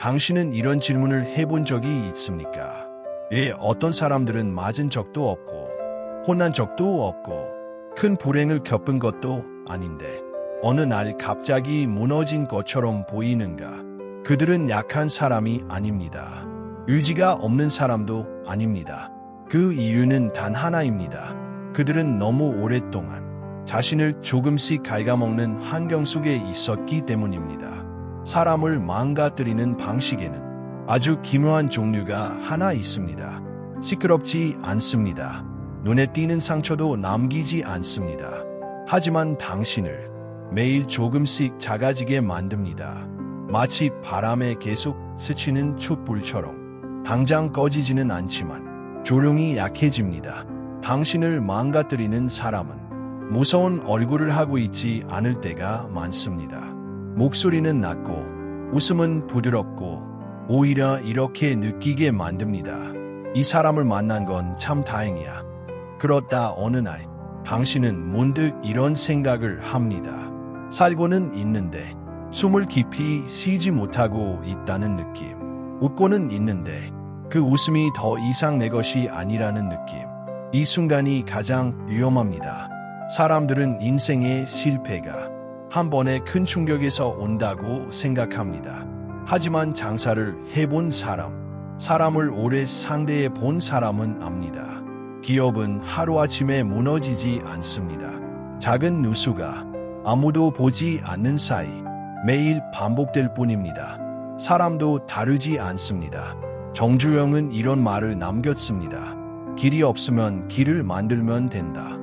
당신은 이런 질문을 해본 적이 있습니까? 왜 어떤 사람들은 맞은 적도 없고, 혼난 적도 없고, 큰 불행을 겪은 것도 아닌데, 어느 날 갑자기 무너진 것처럼 보이는가? 그들은 약한 사람이 아닙니다. 의지가 없는 사람도 아닙니다. 그 이유는 단 하나입니다. 그들은 너무 오랫동안 자신을 조금씩 갉아먹는 환경 속에 있었기 때문입니다. 사람을 망가뜨리는 방식에는 아주 기묘한 종류가 하나 있습니다. 시끄럽지 않습니다. 눈에 띄는 상처도 남기지 않습니다. 하지만 당신을 매일 조금씩 작아지게 만듭니다. 마치 바람에 계속 스치는 촛불처럼 당장 꺼지지는 않지만 조용히 약해집니다. 당신을 망가뜨리는 사람은 무서운 얼굴을 하고 있지 않을 때가 많습니다. 목소리는 낮고 웃음은 부드럽고 오히려 이렇게 느끼게 만듭니다. 이 사람을 만난 건 참 다행이야. 그러다 어느 날 당신은 문득 이런 생각을 합니다. 살고는 있는데 숨을 깊이 쉬지 못하고 있다는 느낌. 웃고는 있는데 그 웃음이 더 이상 내 것이 아니라는 느낌. 이 순간이 가장 위험합니다. 사람들은 인생의 실패가 한 번의 큰 충격에서 온다고 생각합니다. 하지만 장사를 해본 사람을 오래 상대해 본 사람은 압니다. 기업은 하루아침에 무너지지 않습니다. 작은 누수가 아무도 보지 않는 사이 매일 반복될 뿐입니다. 사람도 다르지 않습니다. 정주영은 이런 말을 남겼습니다. 길이 없으면 길을 만들면 된다.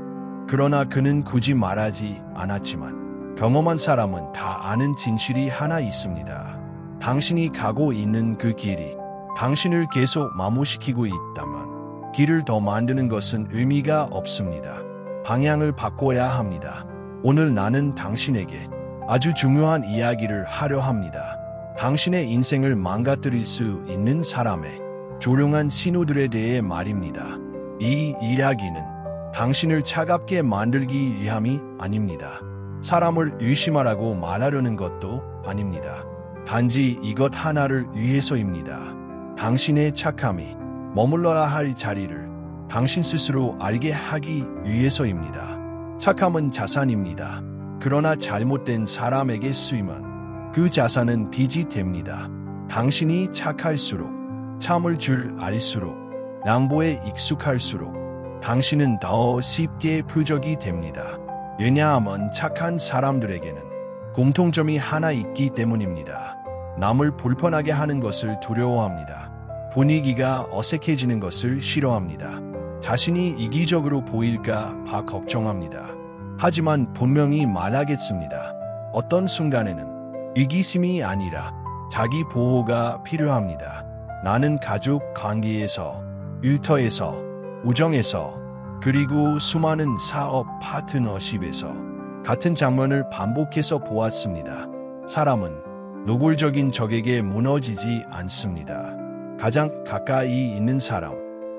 그러나 그는 굳이 말하지 않았지만 경험한 사람은 다 아는 진실이 하나 있습니다. 당신이 가고 있는 그 길이 당신을 계속 마모시키고 있다면 길을 더 만드는 것은 의미가 없습니다. 방향을 바꿔야 합니다. 오늘 나는 당신에게 아주 중요한 이야기를 하려 합니다. 당신의 인생을 망가뜨릴 수 있는 사람의 조용한 신호들에 대해 말입니다. 이 이야기는 당신을 차갑게 만들기 위함이 아닙니다. 사람을 의심하라고 말하려는 것도 아닙니다. 단지 이것 하나를 위해서입니다. 당신의 착함이 머물러야 할 자리를 당신 스스로 알게 하기 위해서입니다. 착함은 자산입니다. 그러나 잘못된 사람에게 쓰이면 그 자산은 빚이 됩니다. 당신이 착할수록, 참을 줄 알수록, 양보에 익숙할수록 당신은 더 쉽게 부족이 됩니다. 왜냐하면 착한 사람들에게는 공통점이 하나 있기 때문입니다. 남을 불편하게 하는 것을 두려워합니다. 분위기가 어색해지는 것을 싫어합니다. 자신이 이기적으로 보일까 봐 걱정합니다. 하지만 분명히 말하겠습니다. 어떤 순간에는 이기심이 아니라 자기 보호가 필요합니다. 나는 가족 관계에서, 일터에서, 우정에서, 그리고 수많은 사업 파트너십에서 같은 장면을 반복해서 보았습니다. 사람은 노골적인 적에게 무너지지 않습니다. 가장 가까이 있는 사람,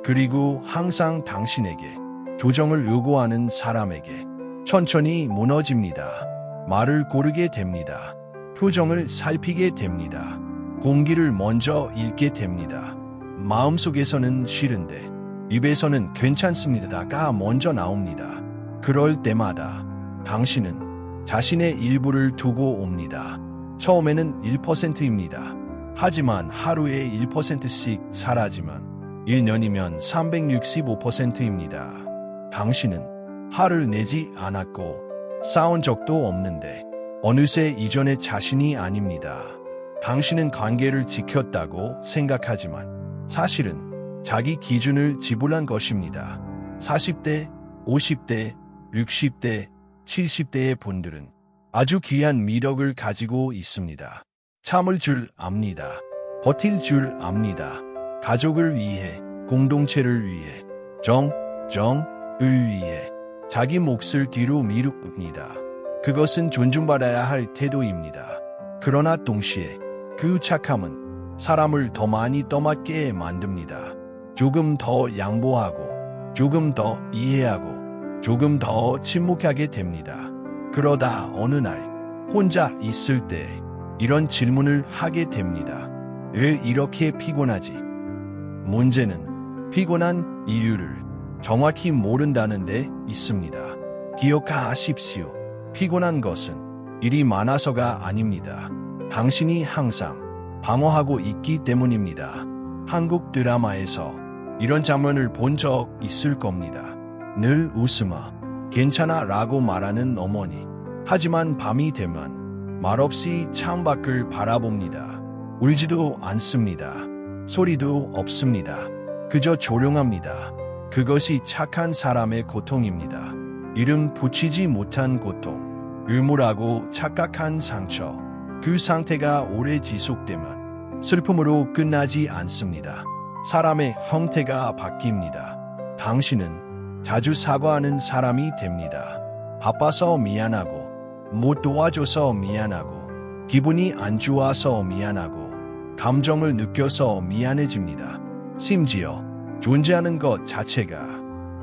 그리고 항상 당신에게 조정을 요구하는 사람에게 천천히 무너집니다. 말을 고르게 됩니다. 표정을 살피게 됩니다. 공기를 먼저 읽게 됩니다. 마음속에서는 싫은데 입에서는 괜찮습니다가 먼저 나옵니다. 그럴 때마다 당신은 자신의 일부를 두고 옵니다. 처음에는 1%입니다. 하지만 하루에 1%씩 사라지면 1년이면 365%입니다. 당신은 화를 내지 않았고 싸운 적도 없는데 어느새 이전의 자신이 아닙니다. 당신은 관계를 지켰다고 생각하지만 사실은 자기 기준을 지불한 것입니다. 40대, 50대, 60대, 70대의 분들은 아주 귀한 미덕을 가지고 있습니다. 참을 줄 압니다. 버틸 줄 압니다. 가족을 위해, 공동체를 위해, 정을 위해 자기 몫을 뒤로 미룹니다. 그것은 존중받아야 할 태도입니다. 그러나 동시에 그 착함은 사람을 더 많이 떠맡게 만듭니다. 조금 더 양보하고, 조금 더 이해하고, 조금 더 침묵하게 됩니다. 그러다 어느 날 혼자 있을 때 이런 질문을 하게 됩니다. 왜 이렇게 피곤하지? 문제는 피곤한 이유를 정확히 모른다는 데 있습니다. 기억하십시오. 피곤한 것은 일이 많아서가 아닙니다. 당신이 항상 방어하고 있기 때문입니다. 한국 드라마에서 이런 장면을 본 적 있을 겁니다. 늘 웃으마, 괜찮아 라고 말하는 어머니. 하지만 밤이 되면 말없이 창밖을 바라봅니다. 울지도 않습니다. 소리도 없습니다. 그저 조용합니다. 그것이 착한 사람의 고통입니다. 이름 붙이지 못한 고통, 의무라고 착각한 상처. 그 상태가 오래 지속되면 슬픔으로 끝나지 않습니다. 사람의 형태가 바뀝니다. 당신은 자주 사과하는 사람이 됩니다. 바빠서 미안하고, 못 도와줘서 미안하고, 기분이 안 좋아서 미안하고, 감정을 느껴서 미안해집니다. 심지어 존재하는 것 자체가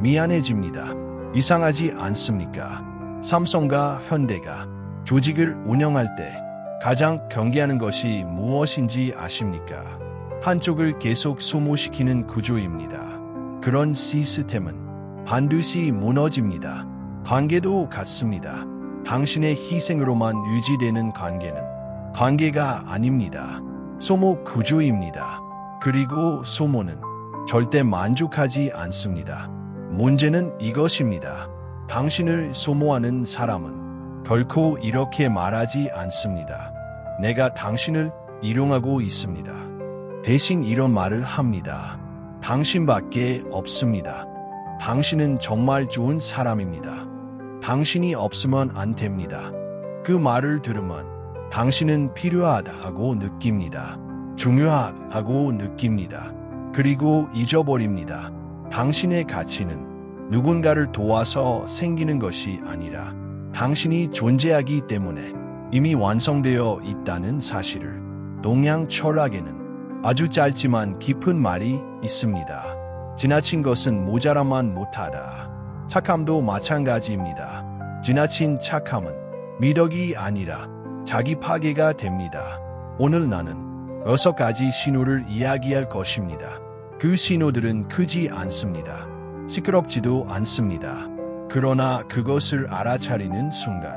미안해집니다. 이상하지 않습니까? 삼성과 현대가 조직을 운영할 때 가장 경계하는 것이 무엇인지 아십니까? 한쪽을 계속 소모시키는 구조입니다. 그런 시스템은 반드시 무너집니다. 관계도 같습니다. 당신의 희생으로만 유지되는 관계는 관계가 아닙니다. 소모 구조입니다. 그리고 소모는 절대 만족하지 않습니다. 문제는 이것입니다. 당신을 소모하는 사람은 결코 이렇게 말하지 않습니다. 내가 당신을 일용하고 있습니다. 대신 이런 말을 합니다. 당신밖에 없습니다. 당신은 정말 좋은 사람입니다. 당신이 없으면 안 됩니다. 그 말을 들으면 당신은 필요하다고 느낍니다. 중요하다고 느낍니다. 그리고 잊어버립니다. 당신의 가치는 누군가를 도와서 생기는 것이 아니라 당신이 존재하기 때문에 이미 완성되어 있다는 사실을. 동양 철학에는 아주 짧지만 깊은 말이 있습니다. 지나친 것은 모자라만 못하다. 착함도 마찬가지입니다. 지나친 착함은 미덕이 아니라 자기 파괴가 됩니다. 오늘 나는 6가지 신호를 이야기할 것입니다. 그 신호들은 크지 않습니다. 시끄럽지도 않습니다. 그러나 그것을 알아차리는 순간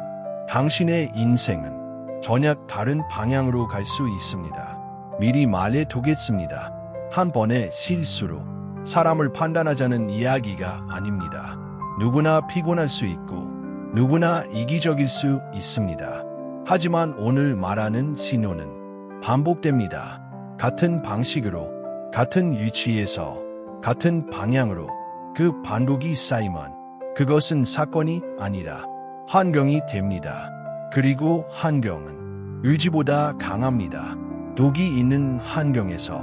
당신의 인생은 전혀 다른 방향으로 갈 수 있습니다. 미리 말해두겠습니다. 한 번의 실수로 사람을 판단하자는 이야기가 아닙니다. 누구나 피곤할 수 있고 누구나 이기적일 수 있습니다. 하지만 오늘 말하는 신호는 반복됩니다. 같은 방식으로, 같은 위치에서, 같은 방향으로 그 반복이 쌓이면 그것은 사건이 아니라 환경이 됩니다. 그리고 환경은 의지보다 강합니다. 독이 있는 환경에서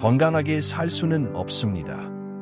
건강하게 살 수는 없습니다.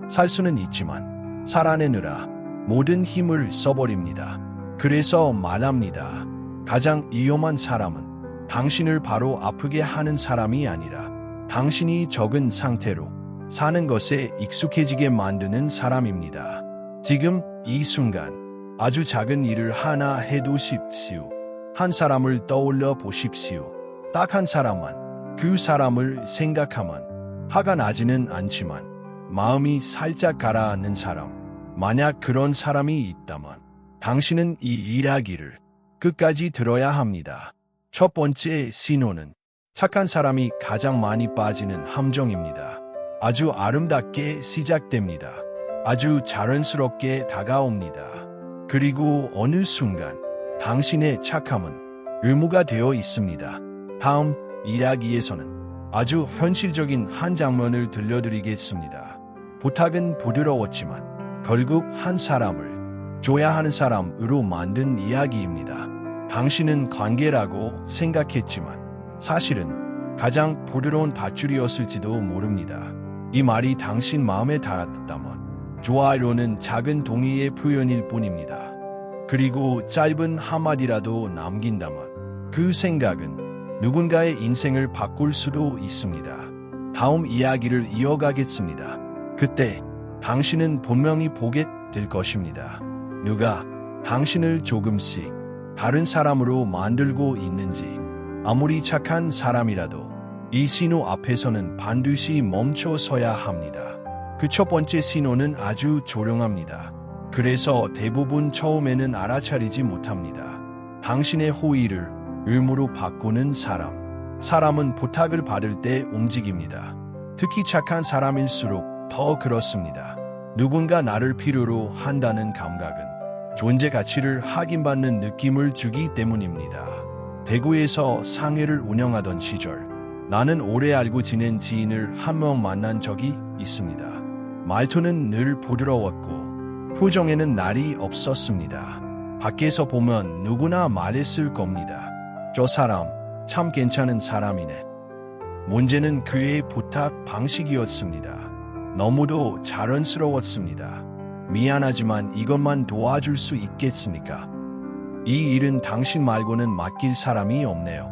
살 수는 있지만 살아내느라 모든 힘을 써버립니다. 그래서 말합니다. 가장 위험한 사람은 당신을 바로 아프게 하는 사람이 아니라 당신이 적은 상태로 사는 것에 익숙해지게 만드는 사람입니다. 지금 이 순간 아주 작은 일을 하나 해두십시오. 한 사람을 떠올려 보십시오. 딱 한 사람만 그 사람을 생각하면 화가 나지는 않지만 마음이 살짝 가라앉는 사람. 만약 그런 사람이 있다면 당신은 이 이야기를 끝까지 들어야 합니다. 첫 번째 신호는 착한 사람이 가장 많이 빠지는 함정입니다. 아주 아름답게 시작됩니다. 아주 자연스럽게 다가옵니다. 그리고 어느 순간 당신의 착함은 의무가 되어 있습니다. 다음 이야기에서는 아주 현실적인 한 장면을 들려드리겠습니다. 부탁은 부드러웠지만 결국 한 사람을 줘야 하는 사람으로 만든 이야기입니다. 당신은 관계라고 생각했지만 사실은 가장 부드러운 밧줄이었을지도 모릅니다. 이 말이 당신 마음에 닿았다면 좋아요는 작은 동의의 표현일 뿐입니다. 그리고 짧은 한마디라도 남긴다면 그 생각은 누군가의 인생을 바꿀 수도 있습니다. 다음 이야기를 이어가겠습니다. 그때 당신은 분명히 보게 될 것입니다. 누가 당신을 조금씩 다른 사람으로 만들고 있는지. 아무리 착한 사람이라도 이 신호 앞에서는 반드시 멈춰 서야 합니다. 그 첫 번째 신호는 아주 조용합니다. 그래서 대부분 처음에는 알아차리지 못합니다. 당신의 호의를 의무로 바꾸는 사람은 부탁을 받을 때 움직입니다. 특히 착한 사람일수록 더 그렇습니다. 누군가 나를 필요로 한다는 감각은 존재 가치를 확인받는 느낌을 주기 때문입니다. 대구에서 상회를 운영하던 시절, 나는 오래 알고 지낸 지인을 한 명 만난 적이 있습니다. 말투는 늘 부드러웠고 표정에는 날이 없었습니다. 밖에서 보면 누구나 말했을 겁니다. 저 사람 참 괜찮은 사람이네. 문제는 그의 부탁 방식이었습니다. 너무도 자연스러웠습니다. 미안하지만 이것만 도와줄 수 있겠습니까? 이 일은 당신 말고는 맡길 사람이 없네요.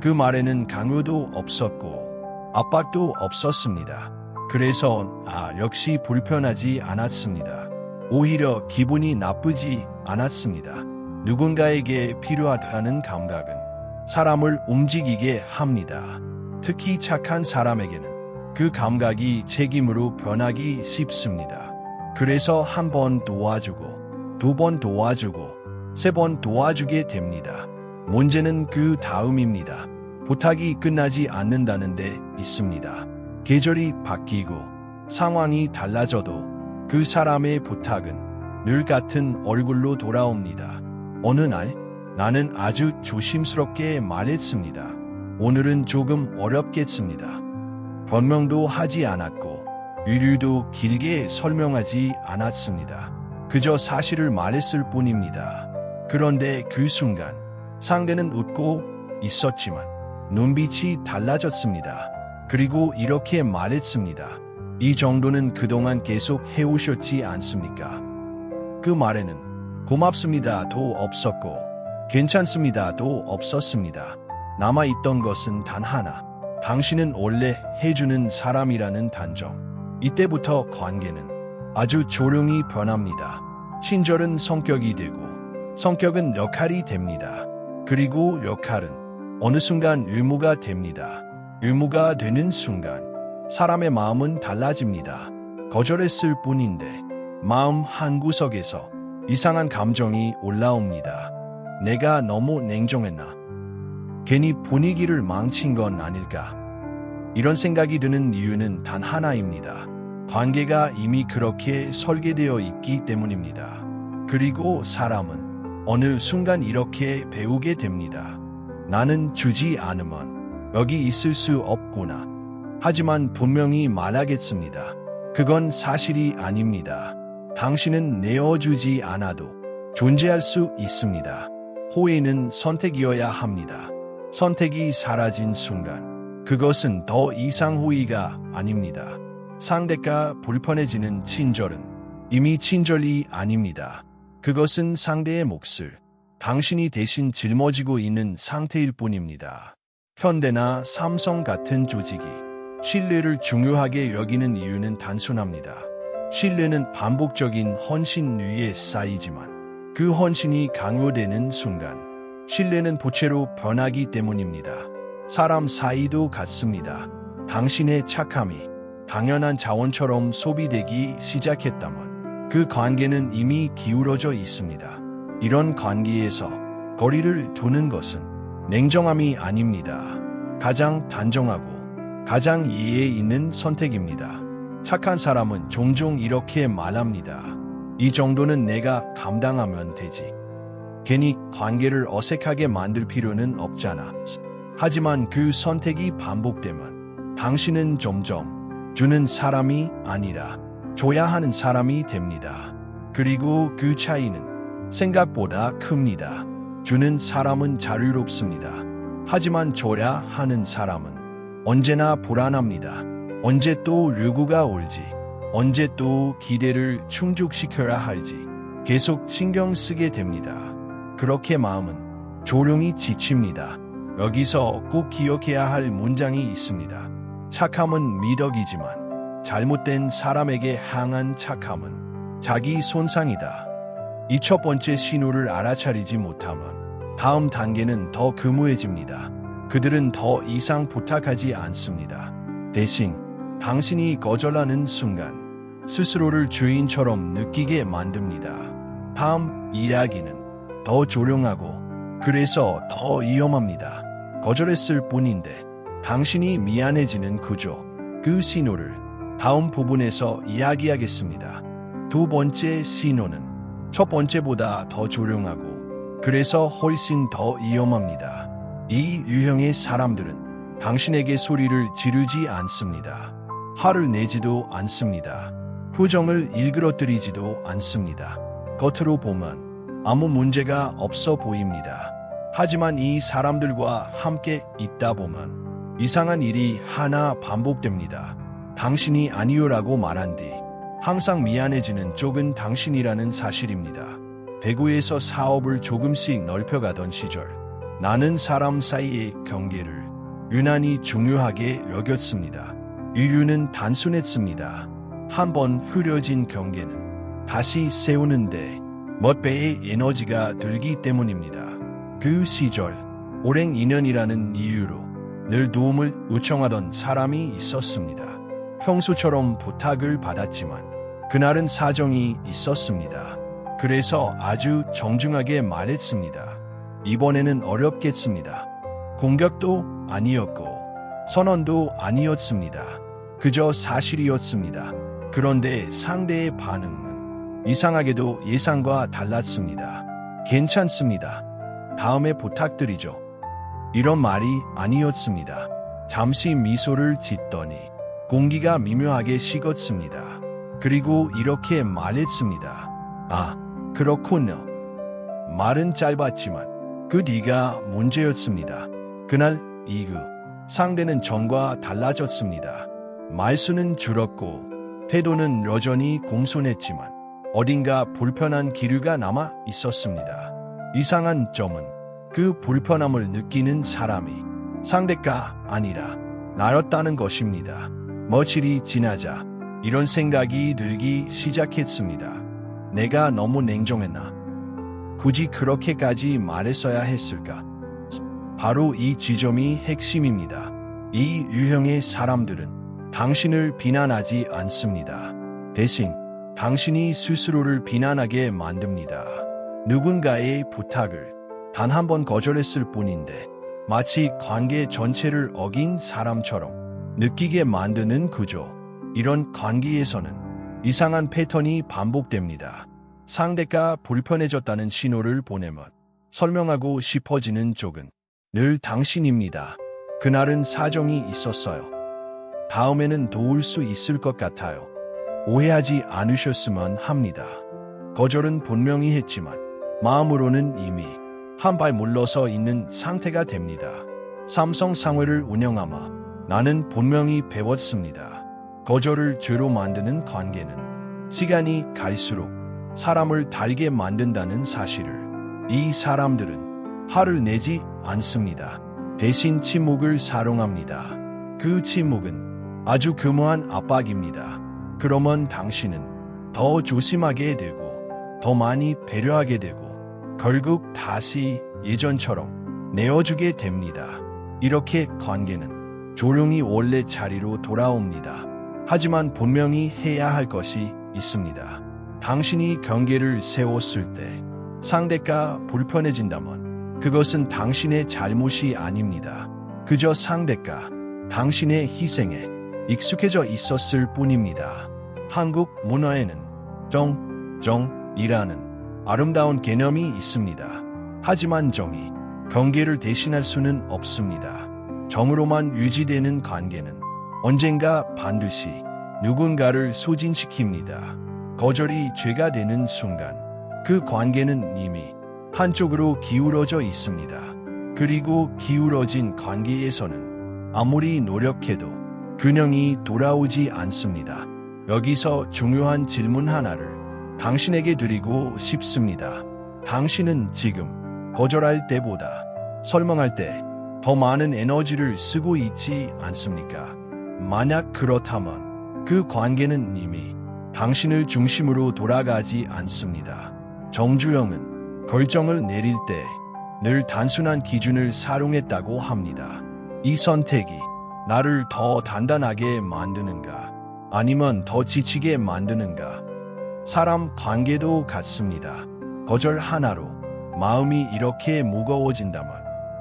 그 말에는 강요도 없었고 압박도 없었습니다. 그래서 역시 불편하지 않았습니다. 오히려 기분이 나쁘지 않았습니다. 누군가에게 필요하다는 감각은 사람을 움직이게 합니다. 특히 착한 사람에게는 그 감각이 책임으로 변하기 쉽습니다. 그래서 한 번 도와주고, 두 번 도와주고, 세 번 도와주게 됩니다. 문제는 그 다음입니다. 부탁이 끝나지 않는다는 데 있습니다. 계절이 바뀌고 상황이 달라져도 그 사람의 부탁은 늘 같은 얼굴로 돌아옵니다. 어느 날 나는 아주 조심스럽게 말했습니다. 오늘은 조금 어렵겠습니다. 변명도 하지 않았고 이유도 길게 설명하지 않았습니다. 그저 사실을 말했을 뿐입니다. 그런데 그 순간 상대는 웃고 있었지만 눈빛이 달라졌습니다. 그리고 이렇게 말했습니다. 이 정도는 그동안 계속 해오셨지 않습니까? 그 말에는 고맙습니다도 없었고 괜찮습니다도 없었습니다. 남아있던 것은 단 하나. 당신은 원래 해주는 사람이라는 단정. 이때부터 관계는 아주 조용히 변합니다. 친절은 성격이 되고 성격은 역할이 됩니다. 그리고 역할은 어느 순간 의무가 됩니다. 의무가 되는 순간 사람의 마음은 달라집니다. 거절했을 뿐인데 마음 한구석에서 이상한 감정이 올라옵니다. 내가 너무 냉정했나? 괜히 분위기를 망친 건 아닐까? 이런 생각이 드는 이유는 단 하나입니다. 관계가 이미 그렇게 설계되어 있기 때문입니다. 그리고 사람은 어느 순간 이렇게 배우게 됩니다. 나는 주지 않으면 여기 있을 수 없구나. 하지만 분명히 말하겠습니다. 그건 사실이 아닙니다. 당신은 내어주지 않아도 존재할 수 있습니다. 호의는 선택이어야 합니다. 선택이 사라진 순간 그것은 더 이상 호의가 아닙니다. 상대가 불편해지는 친절은 이미 친절이 아닙니다. 그것은 상대의 몫을 당신이 대신 짊어지고 있는 상태일 뿐입니다. 현대나 삼성 같은 조직이 신뢰를 중요하게 여기는 이유는 단순합니다. 신뢰는 반복적인 헌신 위에 쌓이지만 그 헌신이 강요되는 순간 신뢰는 부채로 변하기 때문입니다. 사람 사이도 같습니다. 당신의 착함이 당연한 자원처럼 소비되기 시작했다면 그 관계는 이미 기울어져 있습니다. 이런 관계에서 거리를 두는 것은 냉정함이 아닙니다. 가장 단정하고 가장 이해 있는 선택입니다. 착한 사람은 종종 이렇게 말합니다. 이 정도는 내가 감당하면 되지. 괜히 관계를 어색하게 만들 필요는 없잖아. 하지만 그 선택이 반복되면 당신은 점점 주는 사람이 아니라 줘야 하는 사람이 됩니다. 그리고 그 차이는 생각보다 큽니다. 주는 사람은 자유롭습니다. 하지만 줘야 하는 사람은 언제나 불안합니다. 언제 또 요구가 올지, 언제 또 기대를 충족시켜야 할지 계속 신경 쓰게 됩니다. 그렇게 마음은 조용히 지칩니다. 여기서 꼭 기억해야 할 문장이 있습니다. 착함은 미덕이지만 잘못된 사람에게 향한 착함은 자기 손상이다. 이 첫 번째 신호를 알아차리지 못하면 다음 단계는 더 교묘해집니다. 그들은 더 이상 부탁하지 않습니다. 대신 당신이 거절하는 순간 스스로를 주인처럼 느끼게 만듭니다. 다음 이야기는 더 조용하고 그래서 더 위험합니다. 거절했을 뿐인데 당신이 미안해지는 구조, 그 신호를 다음 부분에서 이야기하겠습니다. 두 번째 신호는 첫 번째보다 더 조용하고 그래서 훨씬 더 위험합니다. 이 유형의 사람들은 당신에게 소리를 지르지 않습니다. 화를 내지도 않습니다. 표정을 일그러뜨리지도 않습니다. 겉으로 보면 아무 문제가 없어 보입니다. 하지만 이 사람들과 함께 있다 보면 이상한 일이 하나 반복됩니다. 당신이 아니요라고 말한 뒤 항상 미안해지는 쪽은 당신이라는 사실입니다. 대구에서 사업을 조금씩 넓혀가던 시절 나는 사람 사이의 경계를 유난히 중요하게 여겼습니다. 이유는 단순했습니다. 한번 흐려진 경계는 다시 세우는데 몇 배의 에너지가 들기 때문입니다. 그 시절 오랜 인연이라는 이유로 늘 도움을 요청하던 사람이 있었습니다. 평소처럼 부탁을 받았지만 그날은 사정이 있었습니다. 그래서 아주 정중하게 말했습니다. 이번에는 어렵겠습니다. 공격도 아니었고 선언도 아니었습니다. 그저 사실이었습니다. 그런데 상대의 반응은 이상하게도 예상과 달랐습니다. 괜찮습니다. 다음에 부탁드리죠. 이런 말이 아니었습니다. 잠시 미소를 짓더니 공기가 미묘하게 식었습니다. 그리고 이렇게 말했습니다. 아, 그렇군요. 말은 짧았지만 그 뒤가 문제였습니다. 그날 이후 상대는 전과 달라졌습니다. 말수는 줄었고 태도는 여전히 공손했지만 어딘가 불편한 기류가 남아 있었습니다. 이상한 점은 그 불편함을 느끼는 사람이 상대가 아니라 나였다는 것입니다. 며칠이 지나자 이런 생각이 들기 시작했습니다. 내가 너무 냉정했나? 굳이 그렇게까지 말했어야 했을까? 바로 이 지점이 핵심입니다. 이 유형의 사람들은 당신을 비난하지 않습니다. 대신 당신이 스스로를 비난하게 만듭니다. 누군가의 부탁을 단 한 번 거절했을 뿐인데 마치 관계 전체를 어긴 사람처럼 느끼게 만드는 구조. 이런 관계에서는 이상한 패턴이 반복됩니다. 상대가 불편해졌다는 신호를 보내면 설명하고 싶어지는 쪽은 늘 당신입니다. 그날은 사정이 있었어요. 다음에는 도울 수 있을 것 같아요. 오해하지 않으셨으면 합니다. 거절은 분명히 했지만 마음으로는 이미 한 발 물러서 있는 상태가 됩니다. 삼성 상회를 운영하며 나는 분명히 배웠습니다. 거절을 죄로 만드는 관계는 시간이 갈수록 사람을 달게 만든다는 사실을. 이 사람들은 화를 내지 않습니다. 대신 침묵을 사용합니다. 그 침묵은 아주 교묘한 압박입니다. 그러면 당신은 더 조심하게 되고 더 많이 배려하게 되고 결국 다시 예전처럼 내어주게 됩니다. 이렇게 관계는 조용히 원래 자리로 돌아옵니다. 하지만 분명히 해야 할 것이 있습니다. 당신이 경계를 세웠을 때 상대가 불편해진다면 그것은 당신의 잘못이 아닙니다. 그저 상대가 당신의 희생에 익숙해져 있었을 뿐입니다. 한국 문화에는 정이라는 아름다운 개념이 있습니다. 하지만 정이 경계를 대신할 수는 없습니다. 정으로만 유지되는 관계는 언젠가 반드시 누군가를 소진시킵니다. 거절이 죄가 되는 순간 그 관계는 이미 한쪽으로 기울어져 있습니다. 그리고 기울어진 관계에서는 아무리 노력해도 균형이 돌아오지 않습니다. 여기서 중요한 질문 하나를 당신에게 드리고 싶습니다. 당신은 지금 거절할 때보다 설명할 때 더 많은 에너지를 쓰고 있지 않습니까? 만약 그렇다면 그 관계는 이미 당신을 중심으로 돌아가지 않습니다. 정주영은 결정을 내릴 때 늘 단순한 기준을 사용했다고 합니다. 이 선택이 나를 더 단단하게 만드는가, 아니면 더 지치게 만드는가? 사람 관계도 같습니다. 거절 하나로 마음이 이렇게 무거워진다면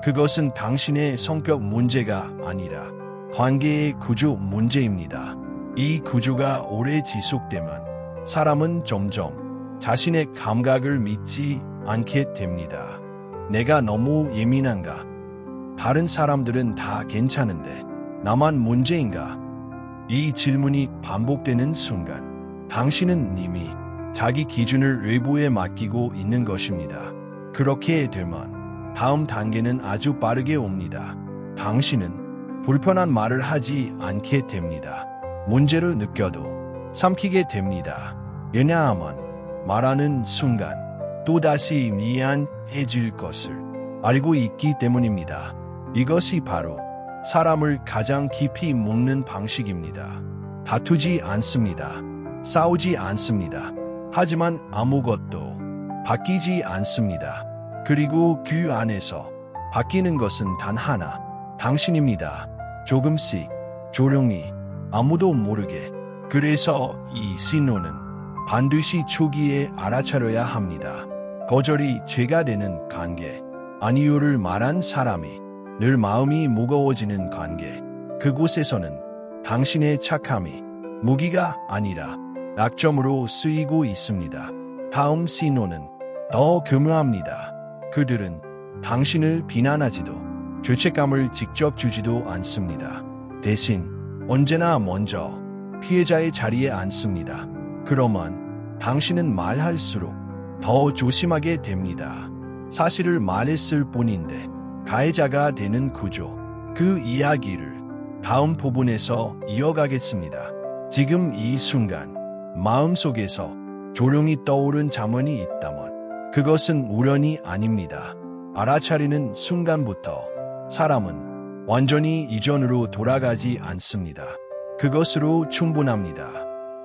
그것은 당신의 성격 문제가 아니라 관계의 구조 문제입니다. 이 구조가 오래 지속되면 사람은 점점 자신의 감각을 믿지 않게 됩니다. 내가 너무 예민한가? 다른 사람들은 다 괜찮은데 나만 문제인가? 이 질문이 반복되는 순간 당신은 이미 자기 기준을 외부에 맡기고 있는 것입니다. 그렇게 되면 다음 단계는 아주 빠르게 옵니다. 당신은 불편한 말을 하지 않게 됩니다. 문제를 느껴도 삼키게 됩니다. 왜냐하면 말하는 순간 또다시 미안해질 것을 알고 있기 때문입니다. 이것이 바로 사람을 가장 깊이 묶는 방식입니다. 다투지 않습니다. 싸우지 않습니다. 하지만 아무것도 바뀌지 않습니다. 그리고 그 안에서 바뀌는 것은 단 하나, 당신입니다. 조금씩, 조용히, 아무도 모르게. 그래서 이 신호는 반드시 초기에 알아차려야 합니다. 거절이 죄가 되는 관계, 아니요를 말한 사람이 늘 마음이 무거워지는 관계, 그곳에서는 당신의 착함이 무기가 아니라 약점으로 쓰이고 있습니다. 다음 신호는 더 교묘합니다. 그들은 당신을 비난하지도 죄책감을 직접 주지도 않습니다. 대신 언제나 먼저 피해자의 자리에 앉습니다. 그러면 당신은 말할수록 더 조심하게 됩니다. 사실을 말했을 뿐인데 가해자가 되는 구조, 그 이야기를 다음 부분에서 이어가겠습니다. 지금 이 순간 마음속에서 조용히 떠오른 잠언이 있다면 그것은 우연이 아닙니다. 알아차리는 순간부터 사람은 완전히 이전으로 돌아가지 않습니다. 그것으로 충분합니다.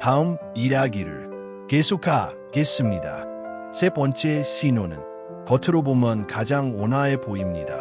다음 이야기를 계속하겠습니다. 세 번째 신호는 겉으로 보면 가장 온화해 보입니다.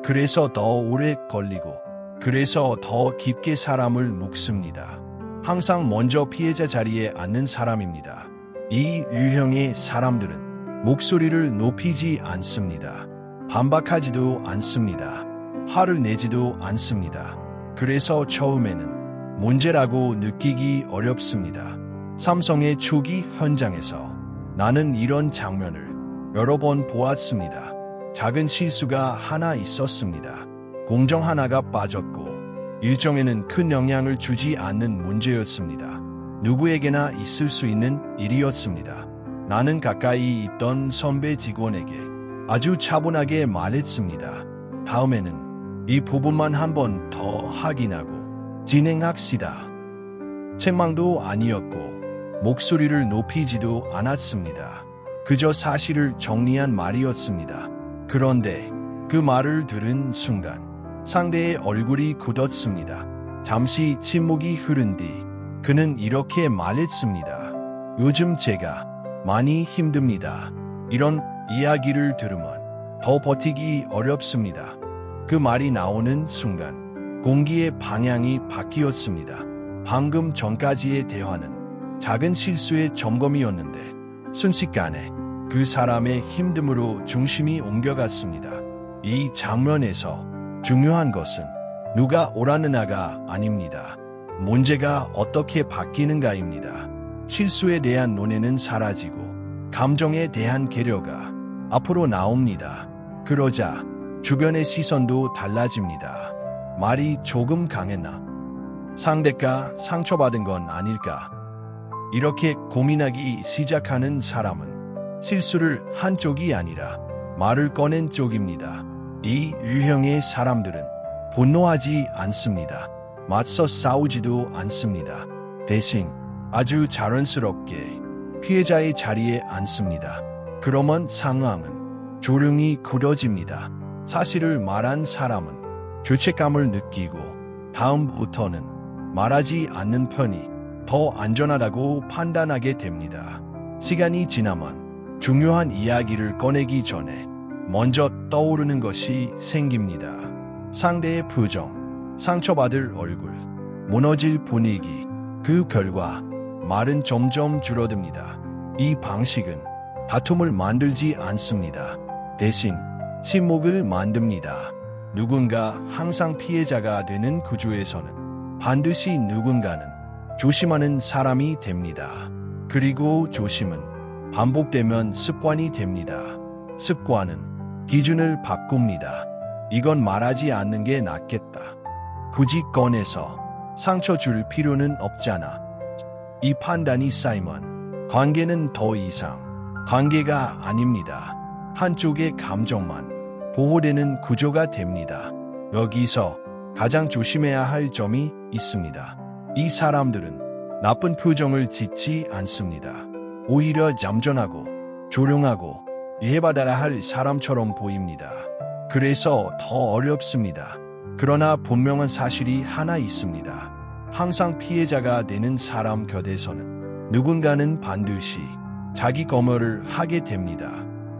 그래서 더 오래 걸리고, 그래서 더 깊게 사람을 묶습니다. 항상 먼저 피해자 자리에 앉는 사람입니다. 이 유형의 사람들은 목소리를 높이지 않습니다. 반박하지도 않습니다. 화를 내지도 않습니다. 그래서 처음에는 문제라고 느끼기 어렵습니다. 삼성의 초기 현장에서 나는 이런 장면을 여러 번 보았습니다. 작은 실수가 하나 있었습니다. 공정 하나가 빠졌고 일정에는 큰 영향을 주지 않는 문제였습니다. 누구에게나 있을 수 있는 일이었습니다. 나는 가까이 있던 선배 직원에게 아주 차분하게 말했습니다. 다음에는 이 부분만 한 번 더 확인하고 진행합시다. 책망도 아니었고 목소리를 높이지도 않았습니다. 그저 사실을 정리한 말이었습니다. 그런데 그 말을 들은 순간 상대의 얼굴이 굳었습니다. 잠시 침묵이 흐른 뒤 그는 이렇게 말했습니다. 요즘 제가 많이 힘듭니다. 이런 이야기를 들으면 더 버티기 어렵습니다. 그 말이 나오는 순간 공기의 방향이 바뀌었습니다. 방금 전까지의 대화는 작은 실수의 점검이었는데 순식간에 그 사람의 힘듦으로 중심이 옮겨갔습니다. 이 장면에서 중요한 것은 누가 옳았느냐가 아닙니다. 문제가 어떻게 바뀌는가입니다. 실수에 대한 논의는 사라지고 감정에 대한 계려가 앞으로 나옵니다. 그러자 주변의 시선도 달라집니다. 말이 조금 강했나? 상대가 상처받은 건 아닐까? 이렇게 고민하기 시작하는 사람은 실수를 한 쪽이 아니라 말을 꺼낸 쪽입니다. 이 유형의 사람들은 분노하지 않습니다. 맞서 싸우지도 않습니다. 대신 아주 자연스럽게 피해자의 자리에 앉습니다. 그러면 상황은 조용히 굳어집니다. 사실을 말한 사람은 죄책감을 느끼고 다음부터는 말하지 않는 편이 더 안전하다고 판단하게 됩니다. 시간이 지나면 중요한 이야기를 꺼내기 전에 먼저 떠오르는 것이 생깁니다. 상대의 표정, 상처받을 얼굴, 무너질 분위기, 그 결과 말은 점점 줄어듭니다. 이 방식은 다툼을 만들지 않습니다. 대신 침묵을 만듭니다. 누군가 항상 피해자가 되는 구조에서는 반드시 누군가는 조심하는 사람이 됩니다. 그리고 조심은 반복되면 습관이 됩니다. 습관은 기준을 바꿉니다. 이건 말하지 않는 게 낫겠다. 굳이 꺼내서 상처 줄 필요는 없잖아. 이 판단이 쌓이면 관계는 더 이상 관계가 아닙니다. 한쪽의 감정만 보호되는 구조가 됩니다. 여기서 가장 조심해야 할 점이 있습니다. 이 사람들은 나쁜 표정을 짓지 않습니다. 오히려 얌전하고 조용하고 이해받아야 할 사람처럼 보입니다. 그래서 더 어렵습니다. 그러나 분명한 사실이 하나 있습니다. 항상 피해자가 되는 사람 곁에서는 누군가는 반드시 자기 검열을 하게 됩니다.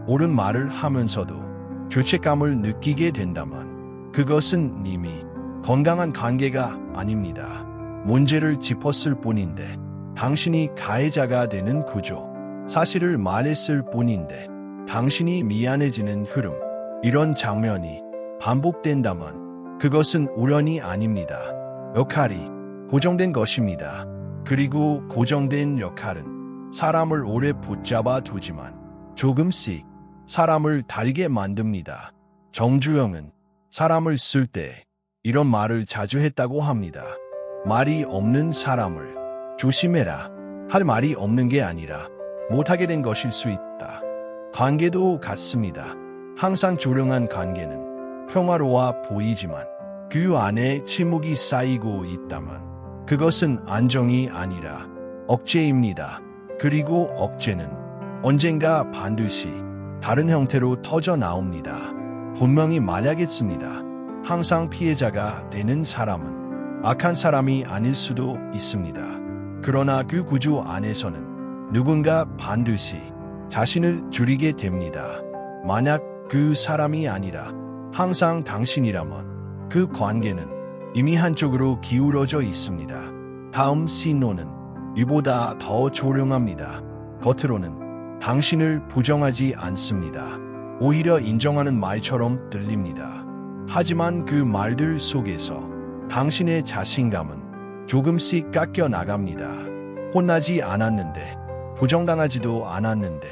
옳은 말을 하면서도 죄책감을 느끼게 된다면 그것은 이미 건강한 관계가 아닙니다. 문제를 짚었을 뿐인데 당신이 가해자가 되는 구조, 사실을 말했을 뿐인데 당신이 미안해지는 흐름, 이런 장면이 반복된다면 그것은 우연이 아닙니다. 역할이 고정된 것입니다. 그리고 고정된 역할은 사람을 오래 붙잡아 두지만 조금씩 사람을 달게 만듭니다. 정주영은 사람을 쓸 때 이런 말을 자주 했다고 합니다. 말이 없는 사람을 조심해라. 할 말이 없는 게 아니라 못하게 된 것일 수 있다. 관계도 같습니다. 항상 조용한 관계는 평화로워 보이지만 그 안에 침묵이 쌓이고 있다면 그것은 안정이 아니라 억제입니다. 그리고 억제는 언젠가 반드시 다른 형태로 터져 나옵니다. 분명히 말야겠습니다. 항상 피해자가 되는 사람은 악한 사람이 아닐 수도 있습니다. 그러나 그 구조 안에서는 누군가 반드시 자신을 줄이게 됩니다. 만약 그 사람이 아니라 항상 당신이라면 그 관계는 이미 한쪽으로 기울어져 있습니다. 다음 신호는 이보다 더 조용합니다. 겉으로는 당신을 부정하지 않습니다. 오히려 인정하는 말처럼 들립니다. 하지만 그 말들 속에서 당신의 자신감은 조금씩 깎여 나갑니다. 혼나지 않았는데, 부정당하지도 않았는데,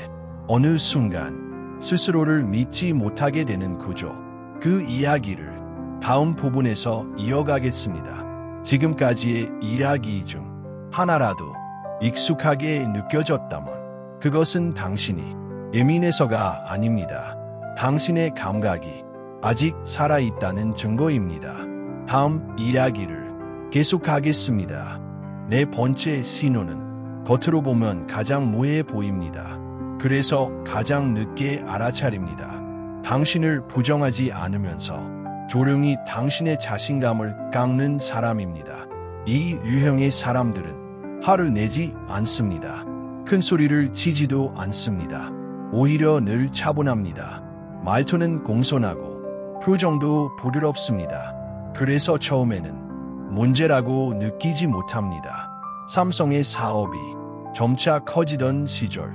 어느 순간 스스로를 믿지 못하게 되는 구조, 그 이야기를 다음 부분에서 이어가겠습니다. 지금까지의 이야기 중 하나라도 익숙하게 느껴졌다면 그것은 당신이 예민해서가 아닙니다. 당신의 감각이 아직 살아있다는 증거입니다. 다음 이야기를 계속하겠습니다. 네 번째 신호는 겉으로 보면 가장 모호해 보입니다. 그래서 가장 늦게 알아차립니다. 당신을 부정하지 않으면서 조용히 당신의 자신감을 깎는 사람입니다. 이 유형의 사람들은 화를 내지 않습니다. 큰 소리를 치지도 않습니다. 오히려 늘 차분합니다. 말투는 공손하고 표정도 부드럽습니다. 그래서 처음에는 문제라고 느끼지 못합니다. 삼성의 사업이 점차 커지던 시절,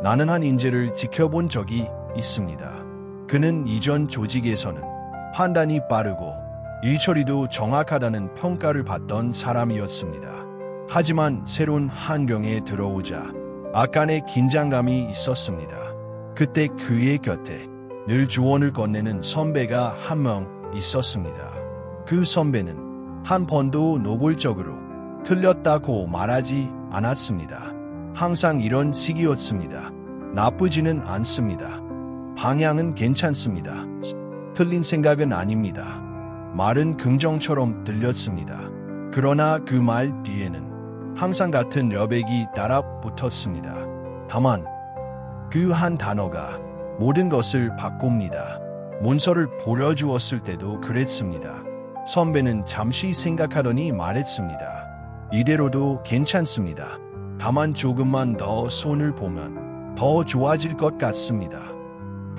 나는 한 인재를 지켜본 적이 있습니다. 그는 이전 조직에서는 판단이 빠르고 일처리도 정확하다는 평가를 받던 사람이었습니다. 하지만 새로운 환경에 들어오자 약간의 긴장감이 있었습니다. 그때 그의 곁에 늘 조언을 건네는 선배가 한 명 있었습니다. 그 선배는 한 번도 노골적으로 틀렸다고 말하지 않았습니다. 항상 이런 식이었습니다. 나쁘지는 않습니다. 방향은 괜찮습니다. 틀린 생각은 아닙니다. 말은 긍정처럼 들렸습니다. 그러나 그 말 뒤에는 항상 같은 여백이 따라 붙었습니다. 다만 그 한 단어가 모든 것을 바꿉니다. 문서를 보여주었을 때도 그랬습니다. 선배는 잠시 생각하더니 말했습니다. 이대로도 괜찮습니다. 다만 조금만 더 손을 보면 더 좋아질 것 같습니다.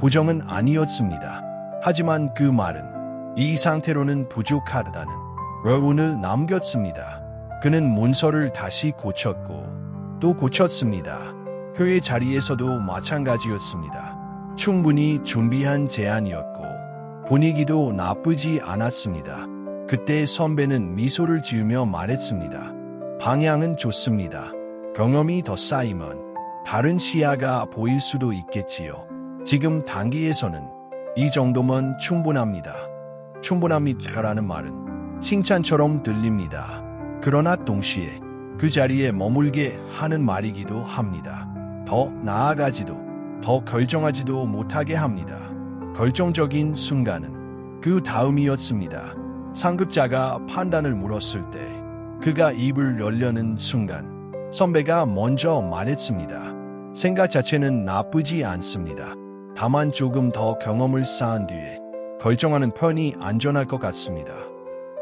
부정은 아니었습니다. 하지만 그 말은 이 상태로는 부족하다는 여운을 남겼습니다. 그는 문서를 다시 고쳤고 또 고쳤습니다. 회의 자리에서도 마찬가지였습니다. 충분히 준비한 제안이었고 분위기도 나쁘지 않았습니다. 그때 선배는 미소를 지으며 말했습니다. 방향은 좋습니다. 경험이 더 쌓이면 다른 시야가 보일 수도 있겠지요. 지금 단계에서는 이 정도면 충분합니다. 충분합니다라는 말은 칭찬처럼 들립니다. 그러나 동시에 그 자리에 머물게 하는 말이기도 합니다. 더 나아가지도, 더 결정하지도 못하게 합니다. 결정적인 순간은 그 다음이었습니다. 상급자가 판단을 물었을 때 그가 입을 열려는 순간 선배가 먼저 말했습니다. 생각 자체는 나쁘지 않습니다. 다만 조금 더 경험을 쌓은 뒤에 결정하는 편이 안전할 것 같습니다.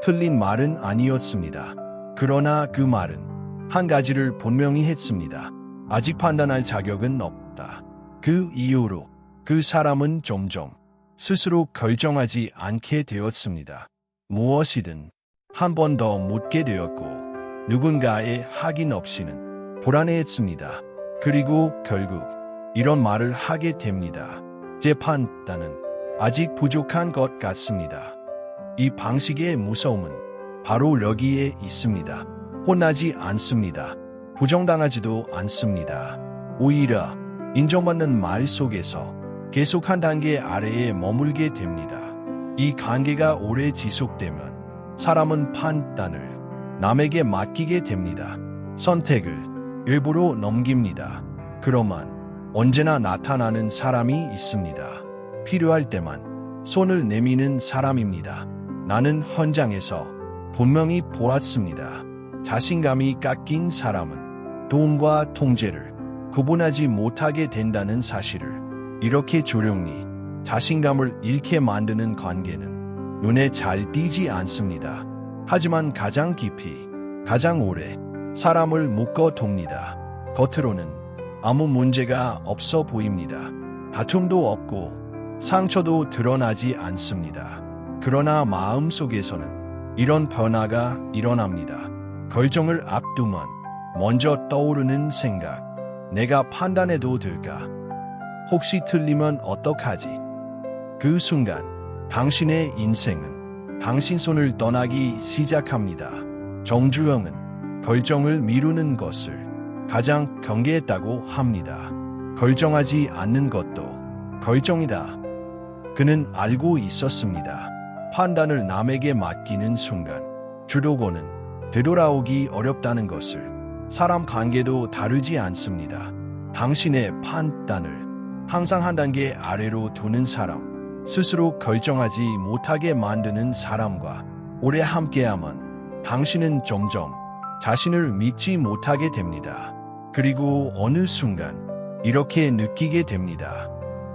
틀린 말은 아니었습니다. 그러나 그 말은 한 가지를 분명히 했습니다. 아직 판단할 자격은 없다. 그 이후로 그 사람은 점점 스스로 결정하지 않게 되었습니다. 무엇이든 한 번 더 묻게 되었고 누군가의 확인 없이는 불안해했습니다. 그리고 결국 이런 말을 하게 됩니다. 제 판단은 아직 부족한 것 같습니다. 이 방식의 무서움은 바로 여기에 있습니다. 혼나지 않습니다. 부정당하지도 않습니다. 오히려 인정받는 말 속에서 계속 한 단계 아래에 머물게 됩니다. 이 관계가 오래 지속되면 사람은 판단을 남에게 맡기게 됩니다. 선택을 일부러 넘깁니다. 그러면 언제나 나타나는 사람이 있습니다. 필요할 때만 손을 내미는 사람입니다. 나는 현장에서 분명히 보았습니다. 자신감이 깎인 사람은 도움과 통제를 구분하지 못하게 된다는 사실을. 이렇게 조용히 자신감을 잃게 만드는 관계는 눈에 잘 띄지 않습니다. 하지만 가장 깊이, 가장 오래 사람을 묶어둡니다. 겉으로는 아무 문제가 없어 보입니다. 다툼도 없고 상처도 드러나지 않습니다. 그러나 마음속에서는 이런 변화가 일어납니다. 결정을 앞두면 먼저 떠오르는 생각. 내가 판단해도 될까? 혹시 틀리면 어떡하지? 그 순간 당신의 인생은 당신 손을 떠나기 시작합니다. 정주영은 결정을 미루는 것을 가장 경계했다고 합니다. 결정하지 않는 것도 결정이다. 그는 알고 있었습니다. 판단을 남에게 맡기는 순간 주도권은 되돌아오기 어렵다는 것을. 사람 관계도 다르지 않습니다. 당신의 판단을 항상 한 단계 아래로 두는 사람, 스스로 결정하지 못하게 만드는 사람과 오래 함께하면 당신은 점점 자신을 믿지 못하게 됩니다. 그리고 어느 순간 이렇게 느끼게 됩니다.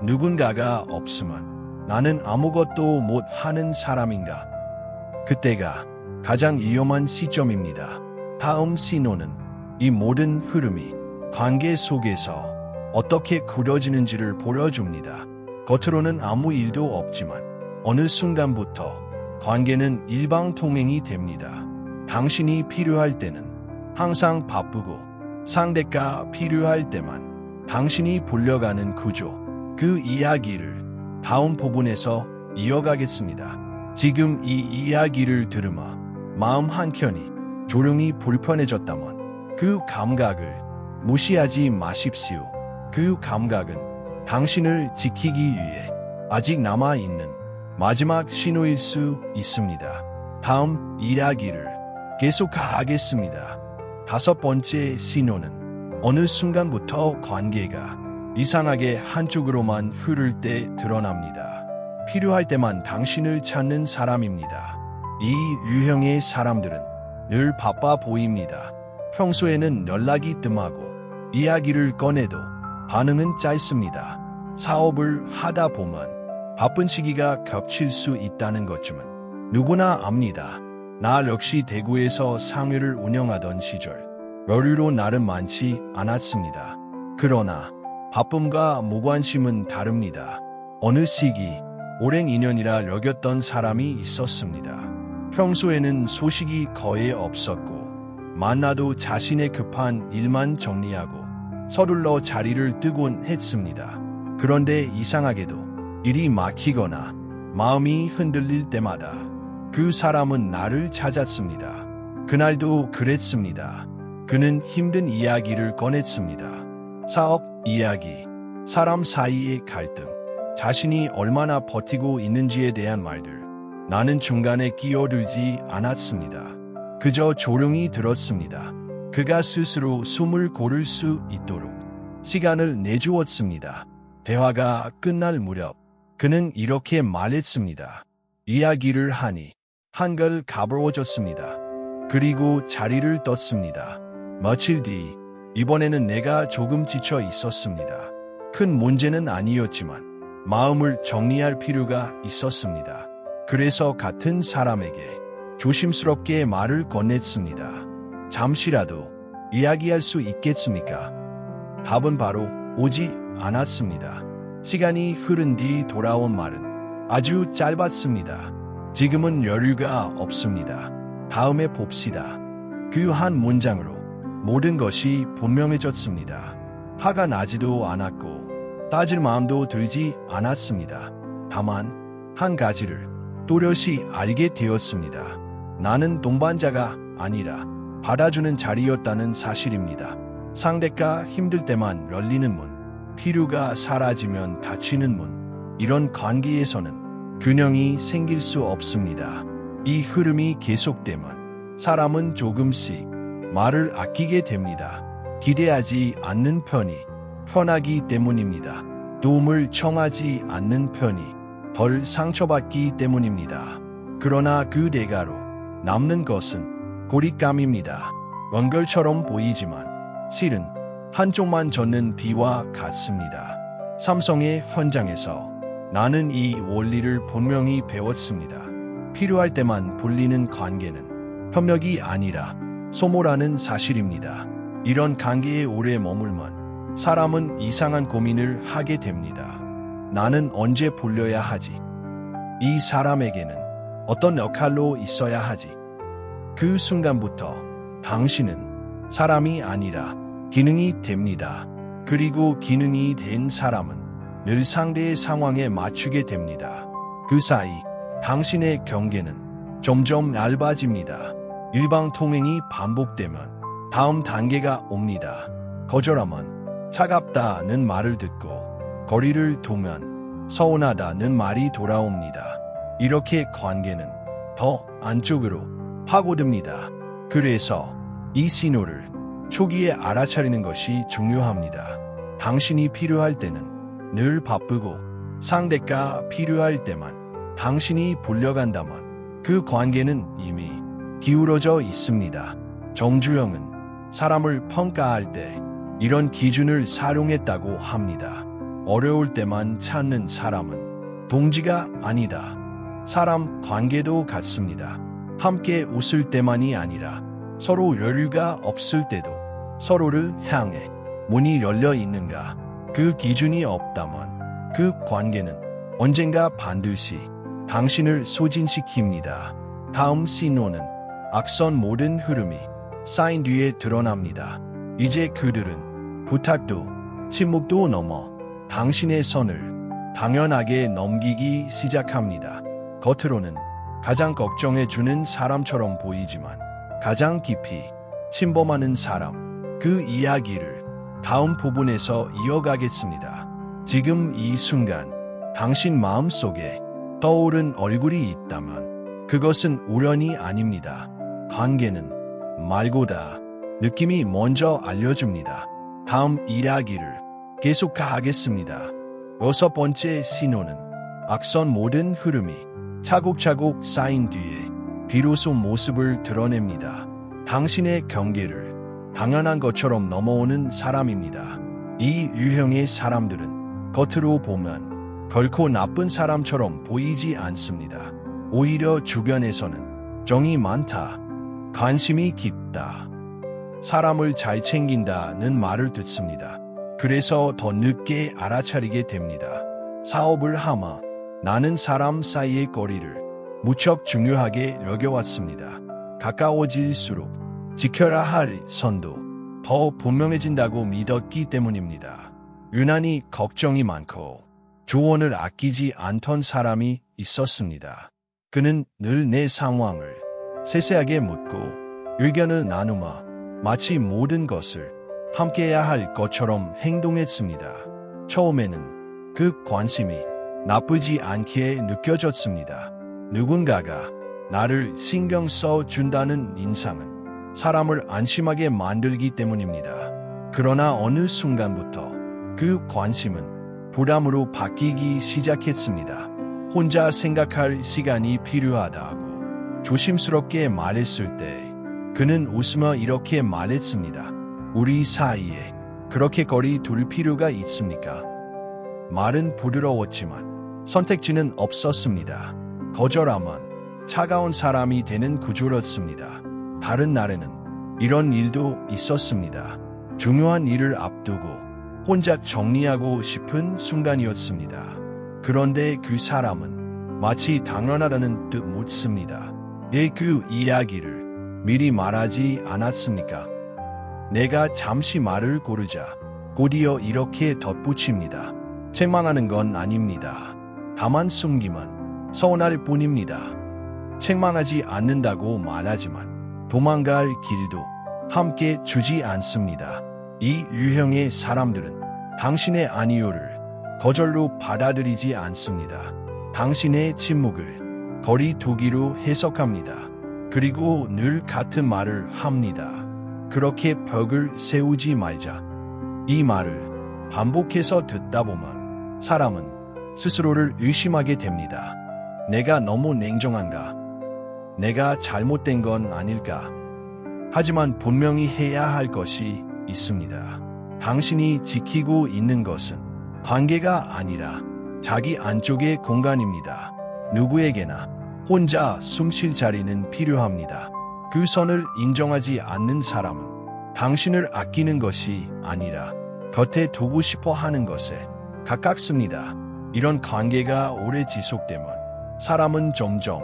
누군가가 없으면 나는 아무것도 못하는 사람인가? 그때가 가장 위험한 시점입니다. 다음 신호는 이 모든 흐름이 관계 속에서 어떻게 그려지는지를 보여줍니다. 겉으로는 아무 일도 없지만 어느 순간부터 관계는 일방통행이 됩니다. 당신이 필요할 때는 항상 바쁘고 상대가 필요할 때만 당신이 불려가는 구조. 그 이야기를 다음 부분에서 이어가겠습니다. 지금 이 이야기를 들으며 마음 한켠이 조용히 불편해졌다면 그 감각을 무시하지 마십시오. 그 감각은 당신을 지키기 위해 아직 남아있는 마지막 신호일 수 있습니다. 다음 이야기를 계속하겠습니다. 5번째 신호는 어느 순간부터 관계가 이상하게 한쪽으로만 흐를 때 드러납니다. 필요할 때만 당신을 찾는 사람입니다. 이 유형의 사람들은 늘 바빠 보입니다. 평소에는 연락이 뜸하고 이야기를 꺼내도 반응은 짧습니다. 사업을 하다 보면 바쁜 시기가 겹칠 수 있다는 것쯤은 누구나 압니다. 나 역시 대구에서 상회를 운영하던 시절 여유로 나름 많지 않았습니다. 그러나 바쁨과 무관심은 다릅니다. 어느 시기 오랜 인연이라 여겼던 사람이 있었습니다. 평소에는 소식이 거의 없었고 만나도 자신의 급한 일만 정리하고 서둘러 자리를 뜨곤 했습니다. 그런데 이상하게도 일이 막히거나 마음이 흔들릴 때마다 그 사람은 나를 찾았습니다. 그날도 그랬습니다. 그는 힘든 이야기를 꺼냈습니다. 사업 이야기, 사람 사이의 갈등, 자신이 얼마나 버티고 있는지에 대한 말들. 나는 중간에 끼어들지 않았습니다. 그저 조용히 들었습니다. 그가 스스로 숨을 고를 수 있도록 시간을 내주었습니다. 대화가 끝날 무렵 그는 이렇게 말했습니다. 이야기를 하니 한결 가벼워졌습니다. 그리고 자리를 떴습니다. 며칠 뒤 이번에는 내가 조금 지쳐 있었습니다. 큰 문제는 아니었지만 마음을 정리할 필요가 있었습니다. 그래서 같은 사람에게 조심스럽게 말을 건넸습니다. 잠시라도 이야기할 수 있겠습니까? 답은 바로 오지 않았습니다. 시간이 흐른 뒤 돌아온 말은 아주 짧았습니다. 지금은 여유가 없습니다. 다음에 봅시다. 그 한 문장으로 모든 것이 분명해졌습니다. 화가 나지도 않았고 따질 마음도 들지 않았습니다. 다만 한 가지를 또렷이 알게 되었습니다. 나는 동반자가 아니라 받아주는 자리였다는 사실입니다. 상대가 힘들 때만 열리는 문, 필요가 사라지면 닫히는 문, 이런 관계에서는 균형이 생길 수 없습니다. 이 흐름이 계속되면 사람은 조금씩 말을 아끼게 됩니다. 기대하지 않는 편이 편하기 때문입니다. 도움을 청하지 않는 편이 덜 상처받기 때문입니다. 그러나 그 대가로 남는 것은 고립감입니다. 원결처럼 보이지만 실은 한쪽만 젖는 비와 같습니다. 삼성의 현장에서 나는 이 원리를 분명히 배웠습니다. 필요할 때만 불리는 관계는 협력이 아니라 소모라는 사실입니다. 이런 관계에 오래 머물면 사람은 이상한 고민을 하게 됩니다. 나는 언제 불려야 하지? 이 사람에게는 어떤 역할로 있어야 하지? 그 순간부터 당신은 사람이 아니라 기능이 됩니다. 그리고 기능이 된 사람은 늘 상대의 상황에 맞추게 됩니다. 그 사이 당신의 경계는 점점 얇아집니다. 일방통행이 반복되면 다음 단계가 옵니다. 거절하면 차갑다는 말을 듣고 거리를 두면 서운하다는 말이 돌아옵니다. 이렇게 관계는 더 안쪽으로 파고듭니다. 그래서 이 신호를 초기에 알아차리는 것이 중요합니다. 당신이 필요할 때는 늘 바쁘고 상대가 필요할 때만 당신이 불려간다면 그 관계는 이미 기울어져 있습니다. 정주영은 사람을 평가할 때 이런 기준을 사용했다고 합니다. 어려울 때만 찾는 사람은 동지가 아니다. 사람 관계도 같습니다. 함께 웃을 때만이 아니라 서로 여유가 없을 때도 서로를 향해 문이 열려 있는가? 그 기준이 없다면 그 관계는 언젠가 반드시 당신을 소진시킵니다. 다음 신호는 악선 모든 흐름이 쌓인 뒤에 드러납니다. 이제 그들은 부탁도 침묵도 넘어 당신의 선을 당연하게 넘기기 시작합니다. 겉으로는 가장 걱정해주는 사람처럼 보이지만 가장 깊이 침범하는 사람, 그 이야기를 다음 부분에서 이어가겠습니다. 지금 이 순간 당신 마음속에 떠오른 얼굴이 있다면 그것은 우연이 아닙니다. 관계는 말보다 느낌이 먼저 알려줍니다. 다음 이야기를 계속하겠습니다. 여섯 번째 신호는 악선 모든 흐름이 차곡차곡 쌓인 뒤에 비로소 모습을 드러냅니다. 당신의 경계를 당연한 것처럼 넘어오는 사람입니다. 이 유형의 사람들은 겉으로 보면 결코 나쁜 사람처럼 보이지 않습니다. 오히려 주변에서는 정이 많다, 관심이 깊다, 사람을 잘 챙긴다는 말을 듣습니다. 그래서 더 늦게 알아차리게 됩니다. 사업을 하며 나는 사람 사이의 거리를 무척 중요하게 여겨왔습니다. 가까워질수록 지켜야 할 선도 더 분명해진다고 믿었기 때문입니다. 유난히 걱정이 많고 조언을 아끼지 않던 사람이 있었습니다. 그는 늘 내 상황을 세세하게 묻고 의견을 나누며 마치 모든 것을 함께해야 할 것처럼 행동했습니다. 처음에는 그 관심이 나쁘지 않게 느껴졌습니다. 누군가가 나를 신경 써준다는 인상은 사람을 안심하게 만들기 때문입니다. 그러나 어느 순간부터 그 관심은 부담으로 바뀌기 시작했습니다. 혼자 생각할 시간이 필요하다고 조심스럽게 말했을 때 그는 웃으며 이렇게 말했습니다. 우리 사이에 그렇게 거리 둘 필요가 있습니까? 말은 부드러웠지만 선택지는 없었습니다. 거절하면 차가운 사람이 되는 구조였습니다. 다른 날에는 이런 일도 있었습니다. 중요한 일을 앞두고 혼자 정리하고 싶은 순간이었습니다. 그런데 그 사람은 마치 당연하다는 듯 묻습니다. 그 이야기를 미리 말하지 않았습니까? 내가 잠시 말을 고르자 곧이어 이렇게 덧붙입니다. 책망하는 건 아닙니다. 다만 숨기면 서운할 뿐입니다. 책망하지 않는다고 말하지만 도망갈 길도 함께 주지 않습니다. 이 유형의 사람들은 당신의 아니요를 거절로 받아들이지 않습니다. 당신의 침묵을 거리 두기로 해석합니다. 그리고 늘 같은 말을 합니다. 그렇게 벽을 세우지 말자. 이 말을 반복해서 듣다 보면 사람은 스스로를 의심하게 됩니다. 내가 너무 냉정한가? 내가 잘못된 건 아닐까? 하지만 분명히 해야 할 것이 있습니다. 당신이 지키고 있는 것은 관계가 아니라 자기 안쪽의 공간입니다. 누구에게나 혼자 숨 쉴 자리는 필요합니다. 그 선을 인정하지 않는 사람은 당신을 아끼는 것이 아니라 곁에 두고 싶어 하는 것에 가깝습니다. 이런 관계가 오래 지속되면 사람은 점점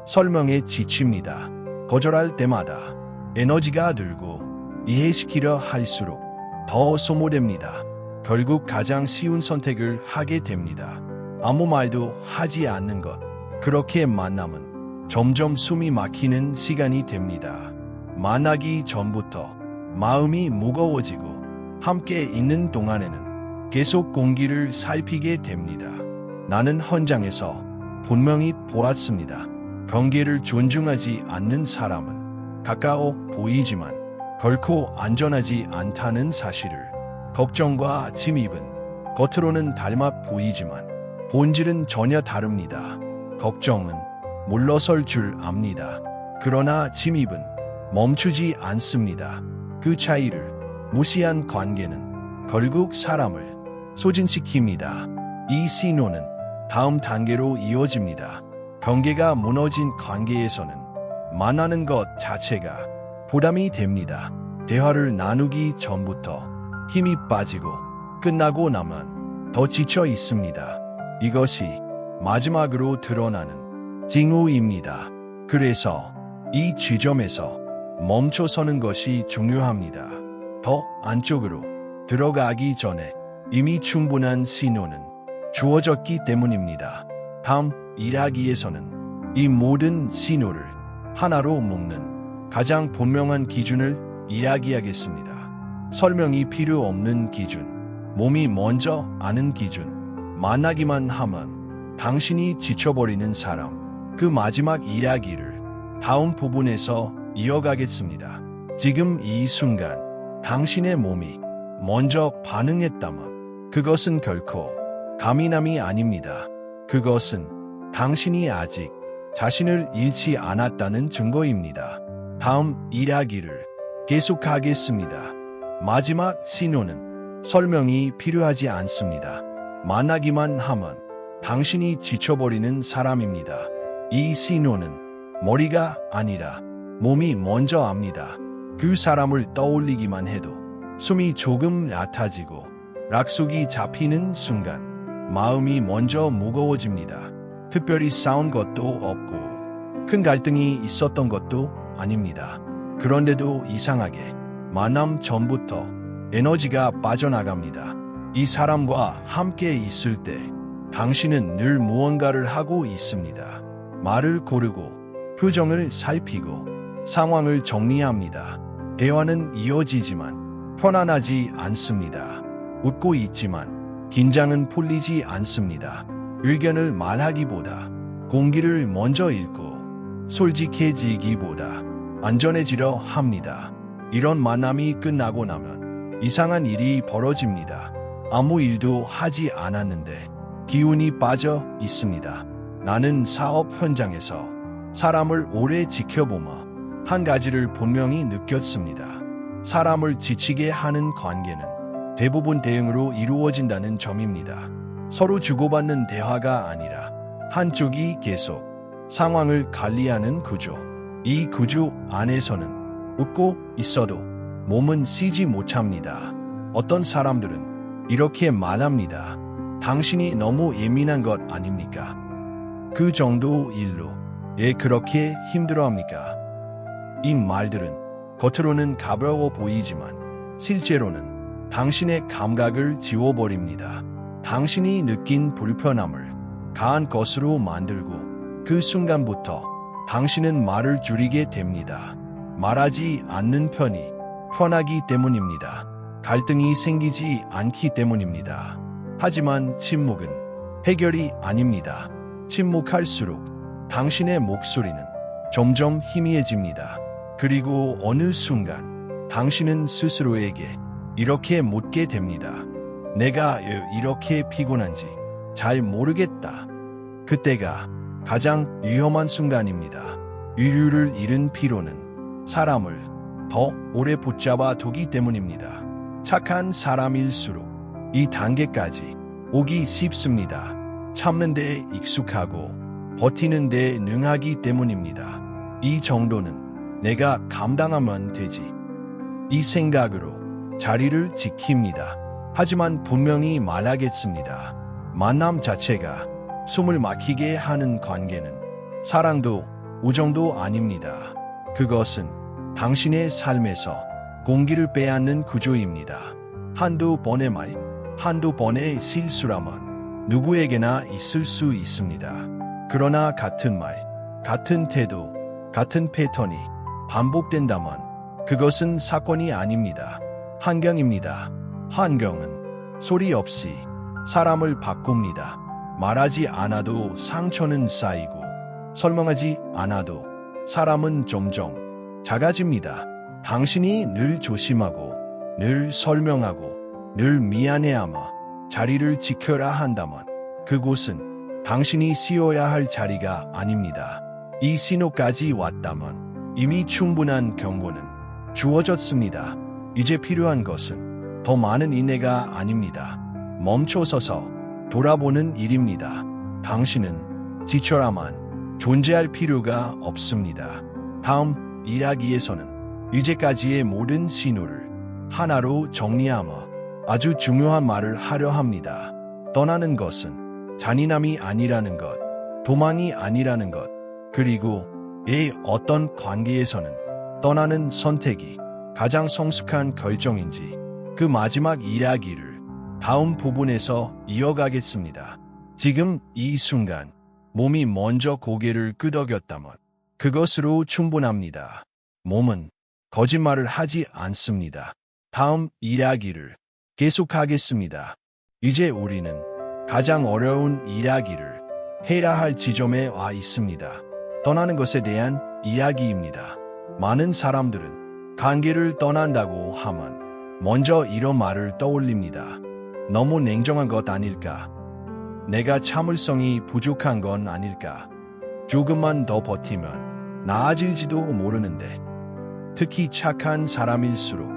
설명에 지칩니다. 거절할 때마다 에너지가 들고 이해시키려 할수록 더 소모됩니다. 결국 가장 쉬운 선택을 하게 됩니다. 아무 말도 하지 않는 것. 그렇게 만남은 점점 숨이 막히는 시간이 됩니다. 만나기 전부터 마음이 무거워지고 함께 있는 동안에는 계속 공기를 살피게 됩니다. 나는 현장에서 분명히 보았습니다. 경계를 존중하지 않는 사람은 가까워 보이지만 결코 안전하지 않다는 사실을 걱정과 침입은 겉으로는 닮아 보이지만 본질은 전혀 다릅니다. 걱정은 물러설 줄 압니다. 그러나 침입은 멈추지 않습니다. 그 차이를 무시한 관계는 결국 사람을 소진시킵니다. 이 신호는 다음 단계로 이어집니다. 경계가 무너진 관계에서는 만나는 것 자체가 부담이 됩니다. 대화를 나누기 전부터 힘이 빠지고 끝나고 나면 더 지쳐 있습니다. 이것이 마지막으로 드러나는 징후입니다. 그래서 이 지점에서 멈춰서는 것이 중요합니다. 더 안쪽으로 들어가기 전에 이미 충분한 신호는 주어졌기 때문입니다. 다음 이야기에서는 이 모든 신호를 하나로 묶는 가장 분명한 기준을 이야기하겠습니다. 설명이 필요 없는 기준, 몸이 먼저 아는 기준, 만나기만 하면 당신이 지쳐버리는 사람, 그 마지막 이야기를 다음 부분에서 이어가겠습니다. 지금 이 순간 당신의 몸이 먼저 반응했다면 그것은 결코 가미남이 아닙니다. 그것은 당신이 아직 자신을 잃지 않았다는 증거입니다. 다음 이야기를 계속하겠습니다. 마지막 신호는 설명이 필요하지 않습니다. 만나기만 하면 당신이 지쳐버리는 사람입니다. 이 신호는 머리가 아니라 몸이 먼저 압니다. 그 사람을 떠올리기만 해도 숨이 조금 얕아지고 락속이 잡히는 순간 마음이 먼저 무거워집니다. 특별히 싸운 것도 없고 큰 갈등이 있었던 것도 아닙니다. 그런데도 이상하게 만남 전부터 에너지가 빠져나갑니다. 이 사람과 함께 있을 때 당신은 늘 무언가를 하고 있습니다. 말을 고르고 표정을 살피고 상황을 정리합니다. 대화는 이어지지만 편안하지 않습니다. 웃고 있지만 긴장은 풀리지 않습니다. 의견을 말하기보다 공기를 먼저 읽고 솔직해지기보다 안전해지려 합니다. 이런 만남이 끝나고 나면 이상한 일이 벌어집니다. 아무 일도 하지 않았는데 기운이 빠져 있습니다. 나는 사업 현장에서 사람을 오래 지켜보며 한 가지를 분명히 느꼈습니다. 사람을 지치게 하는 관계는 대부분 대응으로 이루어진다는 점입니다. 서로 주고받는 대화가 아니라 한쪽이 계속 상황을 관리하는 구조. 이 구조 안에서는 웃고 있어도 몸은 쉬지 못합니다. 어떤 사람들은 이렇게 말합니다. 당신이 너무 예민한 것 아닙니까? 그 정도 일로 왜 그렇게 힘들어합니까? 이 말들은 겉으로는 가벼워 보이지만 실제로는 당신의 감각을 지워버립니다. 당신이 느낀 불편함을 가한 것으로 만들고 그 순간부터 당신은 말을 줄이게 됩니다. 말하지 않는 편이 편하기 때문입니다. 갈등이 생기지 않기 때문입니다. 하지만 침묵은 해결이 아닙니다. 침묵할수록 당신의 목소리는 점점 희미해집니다. 그리고 어느 순간 당신은 스스로에게 이렇게 묻게 됩니다. 내가 왜 이렇게 피곤한지 잘 모르겠다. 그때가 가장 위험한 순간입니다. 여유를 잃은 피로는 사람을 더 오래 붙잡아 두기 때문입니다. 착한 사람일수록 이 단계까지 오기 쉽습니다. 참는 데 익숙하고 버티는 데 능하기 때문입니다. 이 정도는 내가 감당하면 되지. 이 생각으로 자리를 지킵니다. 하지만 분명히 말하겠습니다. 만남 자체가 숨을 막히게 하는 관계는 사랑도 우정도 아닙니다. 그것은 당신의 삶에서 공기를 빼앗는 구조입니다. 한두 번의 말, 한두 번의 실수라면 누구에게나 있을 수 있습니다. 그러나 같은 말, 같은 태도, 같은 패턴이 반복된다면 그것은 사건이 아닙니다. 환경입니다. 환경은 소리 없이 사람을 바꿉니다. 말하지 않아도 상처는 쌓이고 설명하지 않아도 사람은 점점 작아집니다. 당신이 늘 조심하고 늘 설명하고 늘 미안해하며 자리를 지켜야 한다면 그곳은 당신이 쉬어야 할 자리가 아닙니다. 이 신호까지 왔다면 이미 충분한 경고는 주어졌습니다. 이제 필요한 것은 더 많은 인내가 아닙니다. 멈춰서서 돌아보는 일입니다. 당신은 지쳐야만 존재할 필요가 없습니다. 다음 이야기에서는 이제까지의 모든 신호를 하나로 정리하며 아주 중요한 말을 하려 합니다. 떠나는 것은 잔인함이 아니라는 것, 도망이 아니라는 것, 그리고 어떤 관계에서는 떠나는 선택이 가장 성숙한 결정인지 그 마지막 이야기를 다음 부분에서 이어가겠습니다. 지금 이 순간 몸이 먼저 고개를 끄덕였다면 그것으로 충분합니다. 몸은 거짓말을 하지 않습니다. 다음 이야기를 계속하겠습니다. 이제 우리는 가장 어려운 이야기를 해야 할 지점에 와 있습니다. 떠나는 것에 대한 이야기입니다. 많은 사람들은 관계를 떠난다고 하면 먼저 이런 말을 떠올립니다. 너무 냉정한 것 아닐까? 내가 참을성이 부족한 건 아닐까? 조금만 더 버티면 나아질지도 모르는데. 특히 착한 사람일수록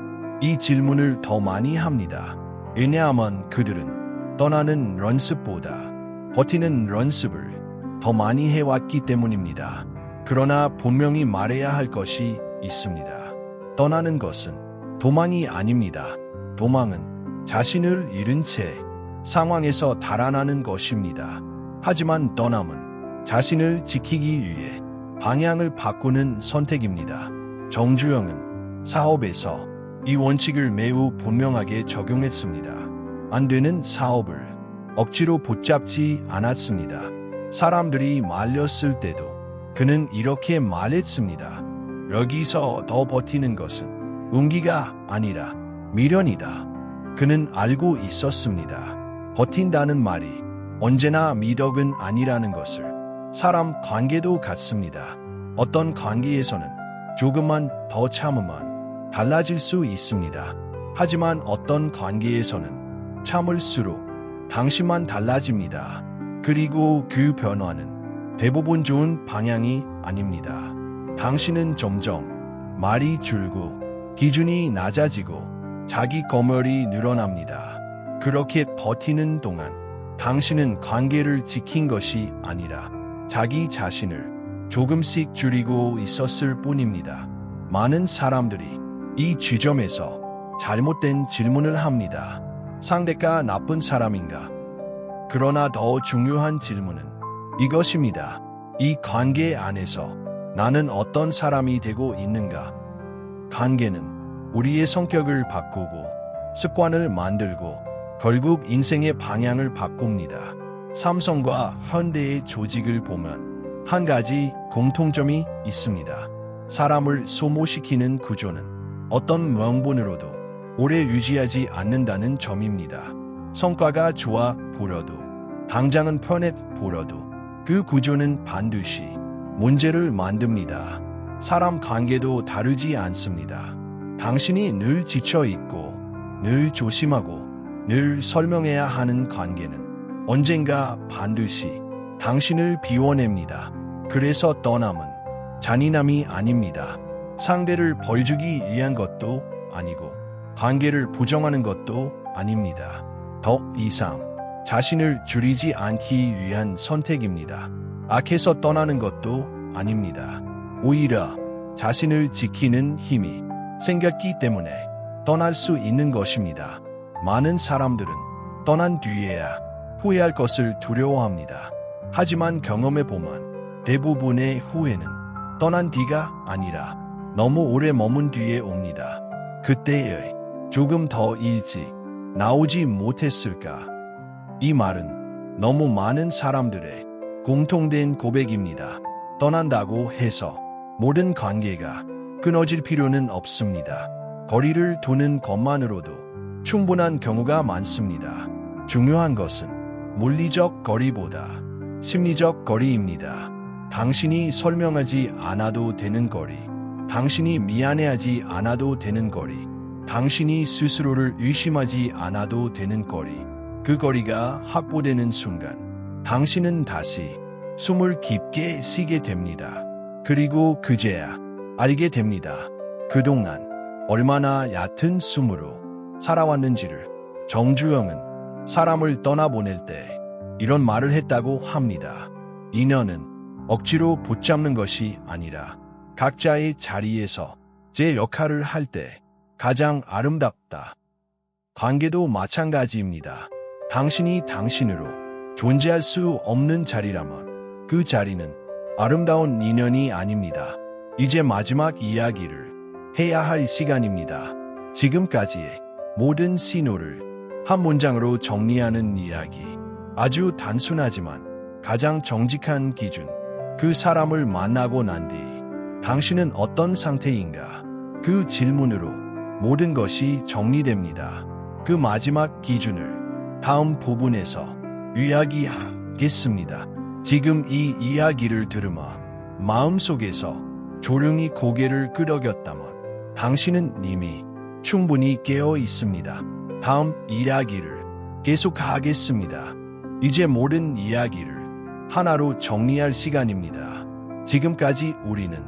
이 질문을 더 많이 합니다. 왜냐하면 그들은 떠나는 연습보다 버티는 연습을 더 많이 해왔기 때문입니다. 그러나 분명히 말해야 할 것이 있습니다. 떠나는 것은 도망이 아닙니다. 도망은 자신을 잃은 채 상황에서 달아나는 것입니다. 하지만 떠남은 자신을 지키기 위해 방향을 바꾸는 선택입니다. 정주영은 사업에서 이 원칙을 매우 분명하게 적용했습니다. 안 되는 사업을 억지로 붙잡지 않았습니다. 사람들이 말렸을 때도 그는 이렇게 말했습니다. 여기서 더 버티는 것은 운기가 아니라 미련이다. 그는 알고 있었습니다. 버틴다는 말이 언제나 미덕은 아니라는 것을. 사람 관계도 같습니다. 어떤 관계에서는 조금만 더 참으면 달라질 수 있습니다. 하지만 어떤 관계에서는 참을수록 당신만 달라집니다. 그리고 그 변화는 대부분 좋은 방향이 아닙니다. 당신은 점점 말이 줄고 기준이 낮아지고 자기 검열이 늘어납니다. 그렇게 버티는 동안 당신은 관계를 지킨 것이 아니라 자기 자신을 조금씩 줄이고 있었을 뿐입니다. 많은 사람들이 이 지점에서 잘못된 질문을 합니다. 상대가 나쁜 사람인가? 그러나 더 중요한 질문은 이것입니다. 이 관계 안에서 나는 어떤 사람이 되고 있는가? 관계는 우리의 성격을 바꾸고 습관을 만들고 결국 인생의 방향을 바꿉니다. 삼성과 현대의 조직을 보면 한 가지 공통점이 있습니다. 사람을 소모시키는 구조는 어떤 명분으로도 오래 유지하지 않는다는 점입니다. 성과가 좋아 보여도 당장은 편해 보여도 그 구조는 반드시 문제를 만듭니다. 사람 관계도 다르지 않습니다. 당신이 늘 지쳐 있고 늘 조심하고 늘 설명해야 하는 관계는 언젠가 반드시 당신을 비워냅니다. 그래서 떠남은 잔인함이 아닙니다. 상대를 벌주기 위한 것도 아니고 관계를 부정하는 것도 아닙니다. 더 이상 자신을 줄이지 않기 위한 선택입니다. 악해서 떠나는 것도 아닙니다. 오히려 자신을 지키는 힘이 생겼기 때문에 떠날 수 있는 것입니다. 많은 사람들은 떠난 뒤에야 후회할 것을 두려워합니다. 하지만 경험해보면 대부분의 후회는 떠난 뒤가 아니라 너무 오래 머문 뒤에 옵니다. 그때에 조금 더 일찍 나오지 못했을까? 이 말은 너무 많은 사람들의 공통된 고백입니다. 떠난다고 해서 모든 관계가 끊어질 필요는 없습니다. 거리를 두는 것만으로도 충분한 경우가 많습니다. 중요한 것은 물리적 거리보다 심리적 거리입니다. 당신이 설명하지 않아도 되는 거리, 당신이 미안해하지 않아도 되는 거리, 당신이 스스로를 의심하지 않아도 되는 거리, 그 거리가 확보되는 순간 당신은 다시 숨을 깊게 쉬게 됩니다. 그리고 그제야 알게 됩니다. 그동안 얼마나 얕은 숨으로 살아왔는지를. 정주영은 사람을 떠나보낼 때 이런 말을 했다고 합니다. 인연은 억지로 붙잡는 것이 아니라 각자의 자리에서 제 역할을 할 때 가장 아름답다. 관계도 마찬가지입니다. 당신이 당신으로 존재할 수 없는 자리라면 그 자리는 아름다운 인연이 아닙니다. 이제 마지막 이야기를 해야 할 시간입니다. 지금까지의 모든 신호를 한 문장으로 정리하는 이야기. 아주 단순하지만 가장 정직한 기준. 그 사람을 만나고 난 뒤 당신은 어떤 상태인가? 그 질문으로 모든 것이 정리됩니다. 그 마지막 기준을 다음 부분에서 이야기하겠습니다. 지금 이 이야기를 들으며 마음속에서 조용히 고개를 끄덕였다면 당신은 이미 충분히 깨어 있습니다. 다음 이야기를 계속하겠습니다. 이제 모든 이야기를 하나로 정리할 시간입니다. 지금까지 우리는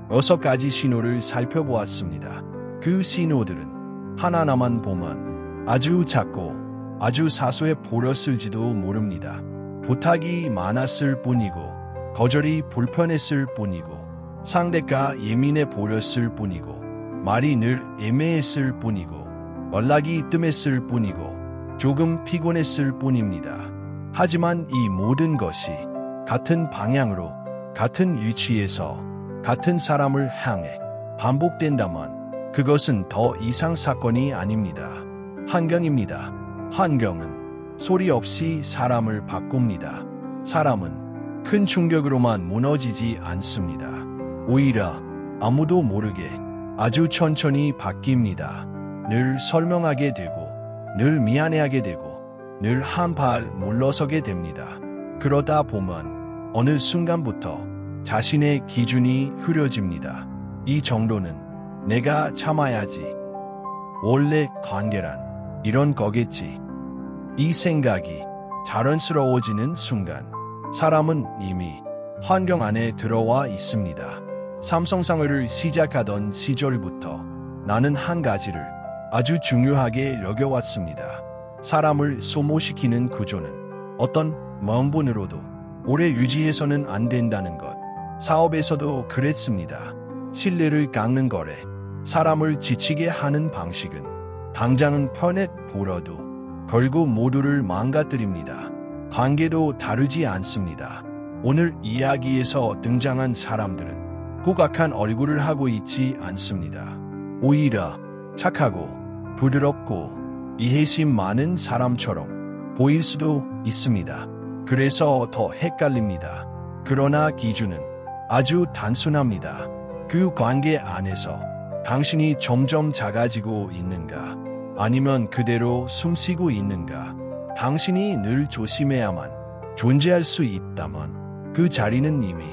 6가지 신호를 살펴보았습니다. 그 신호들은 하나하나만 보면 아주 작고 아주 사소해 보였을지도 모릅니다. 부탁이 많았을 뿐이고 거절이 불편했을 뿐이고 상대가 예민해 보였을 뿐이고 말이 늘 애매했을 뿐이고 연락이 뜸했을 뿐이고 조금 피곤했을 뿐입니다. 하지만 이 모든 것이 같은 방향으로, 같은 위치에서, 같은 사람을 향해 반복된다면 그것은 더 이상 사건이 아닙니다. 환경입니다. 환경은 소리 없이 사람을 바꿉니다. 사람은 큰 충격으로만 무너지지 않습니다. 오히려 아무도 모르게 아주 천천히 바뀝니다. 늘 설명하게 되고, 늘 미안해하게 되고, 늘 한 발 물러서게 됩니다. 그러다 보면 어느 순간부터 자신의 기준이 흐려집니다. 이 정도는 내가 참아야지. 원래 관계란 이런 거겠지. 이 생각이 자연스러워지는 순간 사람은 이미 환경 안에 들어와 있습니다. 삼성생활을 시작하던 시절부터 나는 한 가지를 아주 중요하게 여겨왔습니다. 사람을 소모시키는 구조는 어떤 명분으로도 오래 유지해서는 안 된다는 것. 사업에서도 그랬습니다. 신뢰를 깎는 거래, 사람을 지치게 하는 방식은 당장은 편해 보여도 결국 모두를 망가뜨립니다. 관계도 다르지 않습니다. 오늘 이야기에서 등장한 사람들은 고각한 얼굴을 하고 있지 않습니다. 오히려 착하고 부드럽고 이해심 많은 사람처럼 보일 수도 있습니다. 그래서 더 헷갈립니다. 그러나 기준은 아주 단순합니다. 그 관계 안에서 당신이 점점 작아지고 있는가, 아니면 그대로 숨쉬고 있는가, 당신이 늘 조심해야만 존재할 수 있다면 그 자리는 이미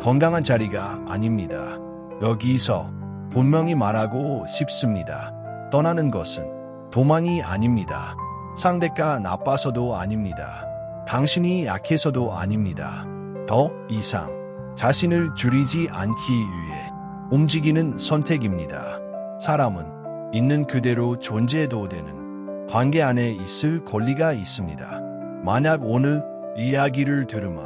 건강한 자리가 아닙니다. 여기서 분명히 말하고 싶습니다. 떠나는 것은 도망이 아닙니다. 상대가 나빠서도 아닙니다. 당신이 약해서도 아닙니다. 더 이상 자신을 줄이지 않기 위해 움직이는 선택입니다. 사람은 있는 그대로 존재해도 되는 관계 안에 있을 권리가 있습니다. 만약 오늘 이야기를 들으며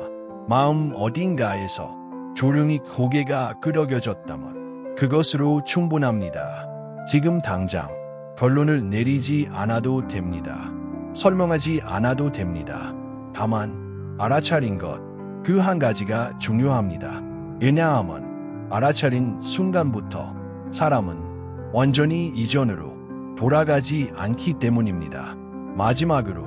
마음 어딘가에서 조용히 고개가 끄덕여졌다면 그것으로 충분합니다. 지금 당장 결론을 내리지 않아도 됩니다. 설명하지 않아도 됩니다. 다만 알아차린 것, 그 한 가지가 중요합니다. 왜냐하면 알아차린 순간부터 사람은 완전히 이전으로 돌아가지 않기 때문입니다. 마지막으로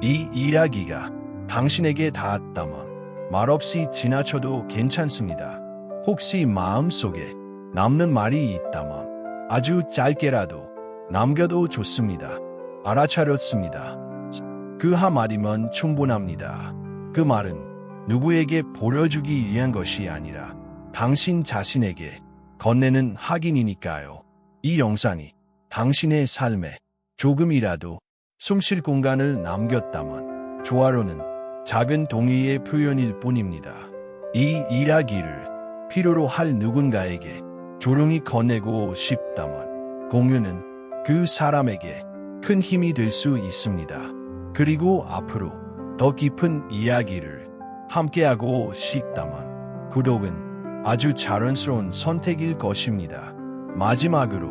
이 이야기가 당신에게 닿았다면 말없이 지나쳐도 괜찮습니다. 혹시 마음속에 남는 말이 있다면 아주 짧게라도 남겨도 좋습니다. 알아차렸습니다. 그 한마디면 충분합니다. 그 말은 누구에게 보여주기 위한 것이 아니라 당신 자신에게 건네는 확인이니까요. 이 영상이 당신의 삶에 조금이라도 숨쉴 공간을 남겼다면 좋아요는 작은 동의의 표현일 뿐입니다. 이 이야기를 필요로 할 누군가에게 조용히 건네고 싶다면 공유는 그 사람에게 큰 힘이 될 수 있습니다. 그리고 앞으로 더 깊은 이야기를 함께하고 싶다면 구독은 아주 자연스러운 선택일 것입니다. 마지막으로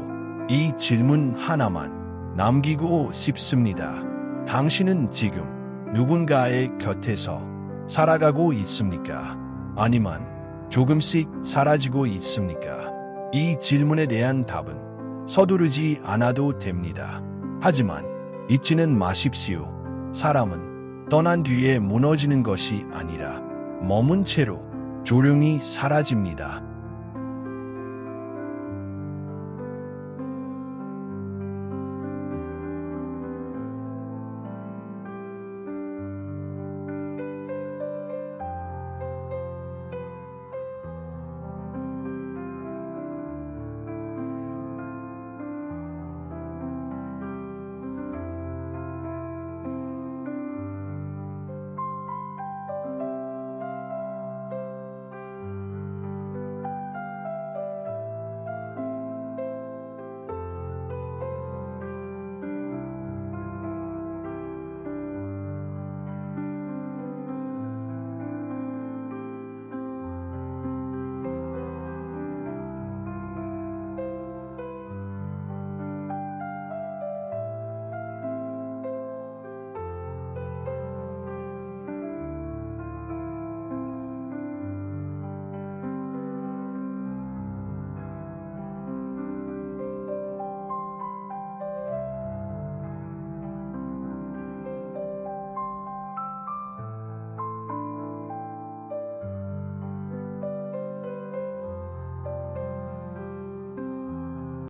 이 질문 하나만 남기고 싶습니다. 당신은 지금 누군가의 곁에서 살아가고 있습니까? 아니면 조금씩 사라지고 있습니까? 이 질문에 대한 답은 서두르지 않아도 됩니다. 하지만 잊지는 마십시오. 사람은 떠난 뒤에 무너지는 것이 아니라 머문 채로 조용히 사라집니다.